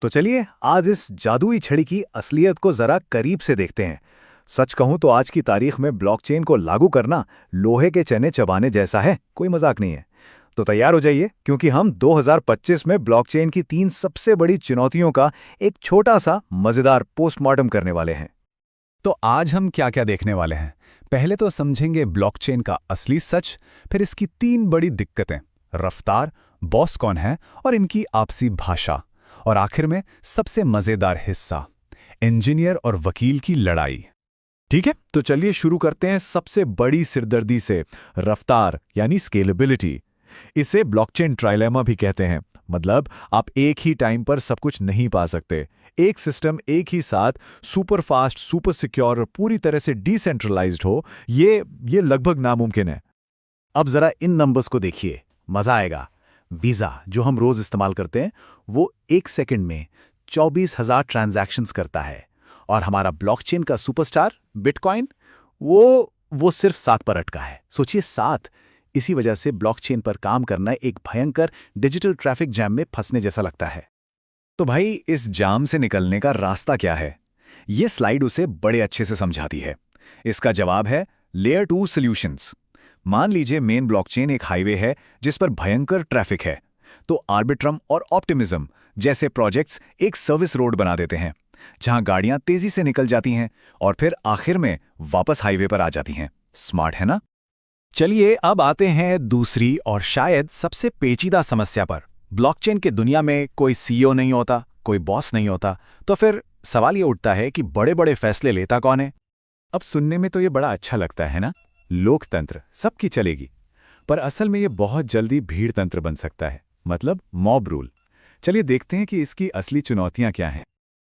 तो चलिए आज इस जादुई छड़ी की असलियत को जरा करीब से देखते हैं। सच कहूं तो आज की तारीख में ब्लॉकचेन को लागू करना लोहे के चने चबाने जैसा है, कोई मजाक नहीं है। तो तैयार हो जाइए, क्योंकि हम 2025 में ब्लॉकचेन की 3 सबसे बड़ी चुनौतियों का एक छोटा सा मजेदार पोस्टमार्टम करने वाले हैं। तो आज हम क्या क्या देखने वाले हैं? पहले तो समझेंगे ब्लॉकचेन का असली सच, फिर इसकी 3 बड़ी दिक्कतें, रफ्तार, बॉस कौन है और इनकी आपसी भाषा, और आखिर में सबसे मजेदार हिस्सा, इंजीनियर और वकील की लड़ाई। ठीक है, तो चलिए शुरू करते हैं सबसे बड़ी सिरदर्दी से, रफ्तार यानी स्केलेबिलिटी। इसे ब्लॉकचेन ट्राइलेमा भी कहते हैं। मतलब आप एक ही टाइम पर सब कुछ नहीं पा सकते। एक सिस्टम एक ही साथ सुपर फास्ट, सुपर सिक्योर और पूरी तरह से डिसेंट्रलाइज्ड हो, ये लगभग नामुमकिन है। अब जरा इन नंबर्स को देखिए, मजा आएगा। वीजा जो हम रोज इस्तेमाल करते हैं, वो 1 सेकंड में 24,000 ट्रांजैक्शंस करता है, और हमारा ब्लॉकचेन का सुपरस्टार बिटकॉइन, वो सिर्फ 7 पर अटका है। सोचिए 7। इसी वजह से ब्लॉकचेन पर काम करना एक भयंकर डिजिटल ट्रैफिक जैम में फंसने जैसा लगता है। तो भाई इस जाम से निकलने का रास्ता क्या है? ये स्लाइड उसे बड़े अच्छे से समझाती है। इसका जवाब है लेयर 2 सॉल्यूशंस। मान लीजिए मेन ब्लॉकचेन एक हाईवे है जिस पर भयंकर ट्रैफिक है, तो आर्बिट्रम और ऑप्टिमिज्म जैसे प्रोजेक्ट्स एक सर्विस रोड बना देते हैं जहां गाड़ियां तेजी से निकल जाती हैं और फिर आखिर में वापस हाईवे पर आ जाती हैं। स्मार्ट है ना? चलिए अब आते हैं दूसरी और शायद सबसे पेचीदा समस्या पर। ब्लॉकचेन की दुनिया में कोई सीईओ नहीं होता, कोई बॉस नहीं होता, तो फिर सवाल ये उठता है कि बड़े-बड़े फैसले लेता कौन है? अब सुनने में तो ये बड़ा अच्छा लगता है ना, लोकतंत्र सबकी चलेगी, पर असल में ये बहुत जल्दी भीड़ तंत्र बन सकता है, मतलब मॉब रूल। चलिए देखते हैं कि इसकी असली चुनौतियां क्या हैं।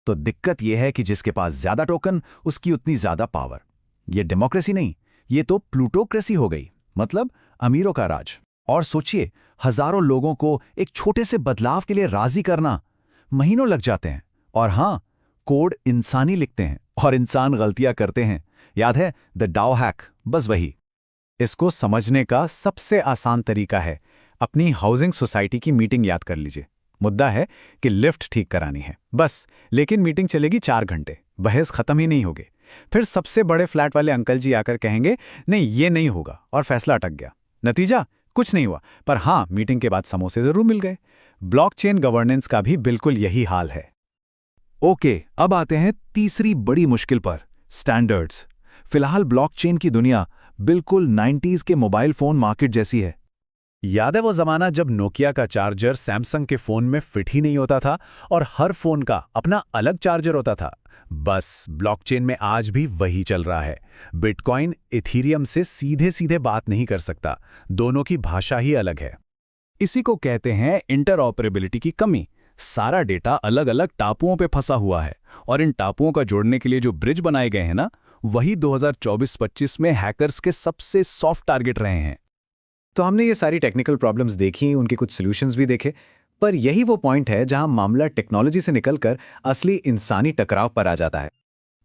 तो दिक्कत यह है कि जिसके पास ज्यादा टोकन उसकी उतनी ज्यादा पावर। ये डेमोक्रेसी नहीं, ये तो प्लूटोक्रेसी हो गई, मतलब अमीरों का राज। और सोचिए, हजारों लोगों को एक छोटे से बदलाव के लिए राजी करना, महीनों लग जाते हैं। और हाँ, कोड इंसानी लिखते हैं और इंसान गलतियां करते हैं। याद है द डाओ हैक? बस वही। इसको समझने का सबसे आसान तरीका है, अपनी हाउसिंग सोसाइटी की मीटिंग याद कर लीजिए। मुद्दा है कि लिफ्ट ठीक करानी है बस, लेकिन मीटिंग चलेगी 4 घंटे, बहस खत्म ही नहीं होगी। फिर सबसे बड़े फ्लैट वाले अंकल जी आकर कहेंगे नहीं ये नहीं होगा, और फैसला अटक गया। नतीजा कुछ नहीं हुआ, पर हाँ मीटिंग के बाद समोसे जरूर मिल गए। ब्लॉकचेन गवर्नेंस का भी बिल्कुल यही हाल है। ओके, अब आते हैं तीसरी बड़ी मुश्किल पर, स्टैंडर्ड्स। फिलहाल ब्लॉकचेन की दुनिया बिल्कुल 90s के मोबाइल फोन मार्केट जैसी है। याद है वो जमाना जब नोकिया का चार्जर सैमसंग के फोन में फिट ही नहीं होता था और हर फोन का अपना अलग चार्जर होता था? बस ब्लॉकचेन में आज भी वही चल रहा है। बिटकॉइन इथीरियम से सीधे सीधे बात नहीं कर सकता, दोनों की भाषा ही अलग है। इसी को कहते हैं इंटरऑपरेबिलिटी की कमी। सारा डेटा अलग अलग टापुओं पे फंसा हुआ है और इन टापुओं का जोड़ने के लिए जो ब्रिज बनाए गए हैं ना, वही 2024-25 में हैकर्स के सबसे सॉफ्ट टारगेट रहे हैं। तो हमने ये सारी टेक्निकल प्रॉब्लम्स देखी, उनके कुछ सॉल्यूशंस भी देखे, पर यही वो पॉइंट है जहां मामला टेक्नोलॉजी से निकलकर असली इंसानी टकराव पर आ जाता है।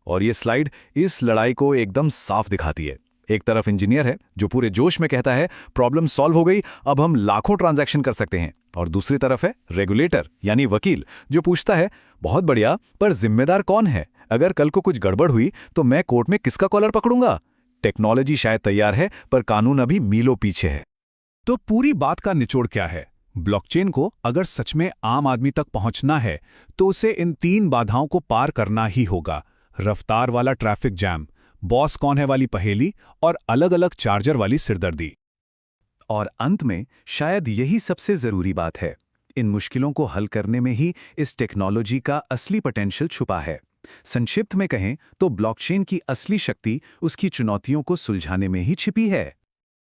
और ये स्लाइड इस लड़ाई को एकदम साफ दिखाती है। एक तरफ इंजीनियर है जो पूरे जोश में कहता है प्रॉब्लम सॉल्व हो गई, अब हम लाखों ट्रांजैक्शन कर सकते हैं, और दूसरी तरफ है रेगुलेटर यानी वकील जो पूछता है बहुत बढ़िया, पर जिम्मेदार कौन है? अगर कल को कुछ गड़बड़ हुई तो मैं कोर्ट में किसका कॉलर पकड़ूंगा? टेक्नोलॉजी शायद तैयार है, पर कानून अभी मीलों पीछे है। तो पूरी बात का निचोड़ क्या है? ब्लॉकचेन को अगर सच में आम आदमी तक पहुंचना है तो उसे इन 3 बाधाओं को पार करना ही होगा। रफ्तार वाला ट्रैफिक जैम, बॉस कौन है वाली पहेली, और अलग अलग चार्जर वाली सिरदर्दी। और अंत में शायद यही सबसे जरूरी बात है, इन मुश्किलों को हल करने में ही इस टेक्नोलॉजी का असली पोटेंशियल छुपा है। संक्षिप्त में कहें तो ब्लॉकचेन की असली शक्ति उसकी चुनौतियों को सुलझाने में ही छिपी है।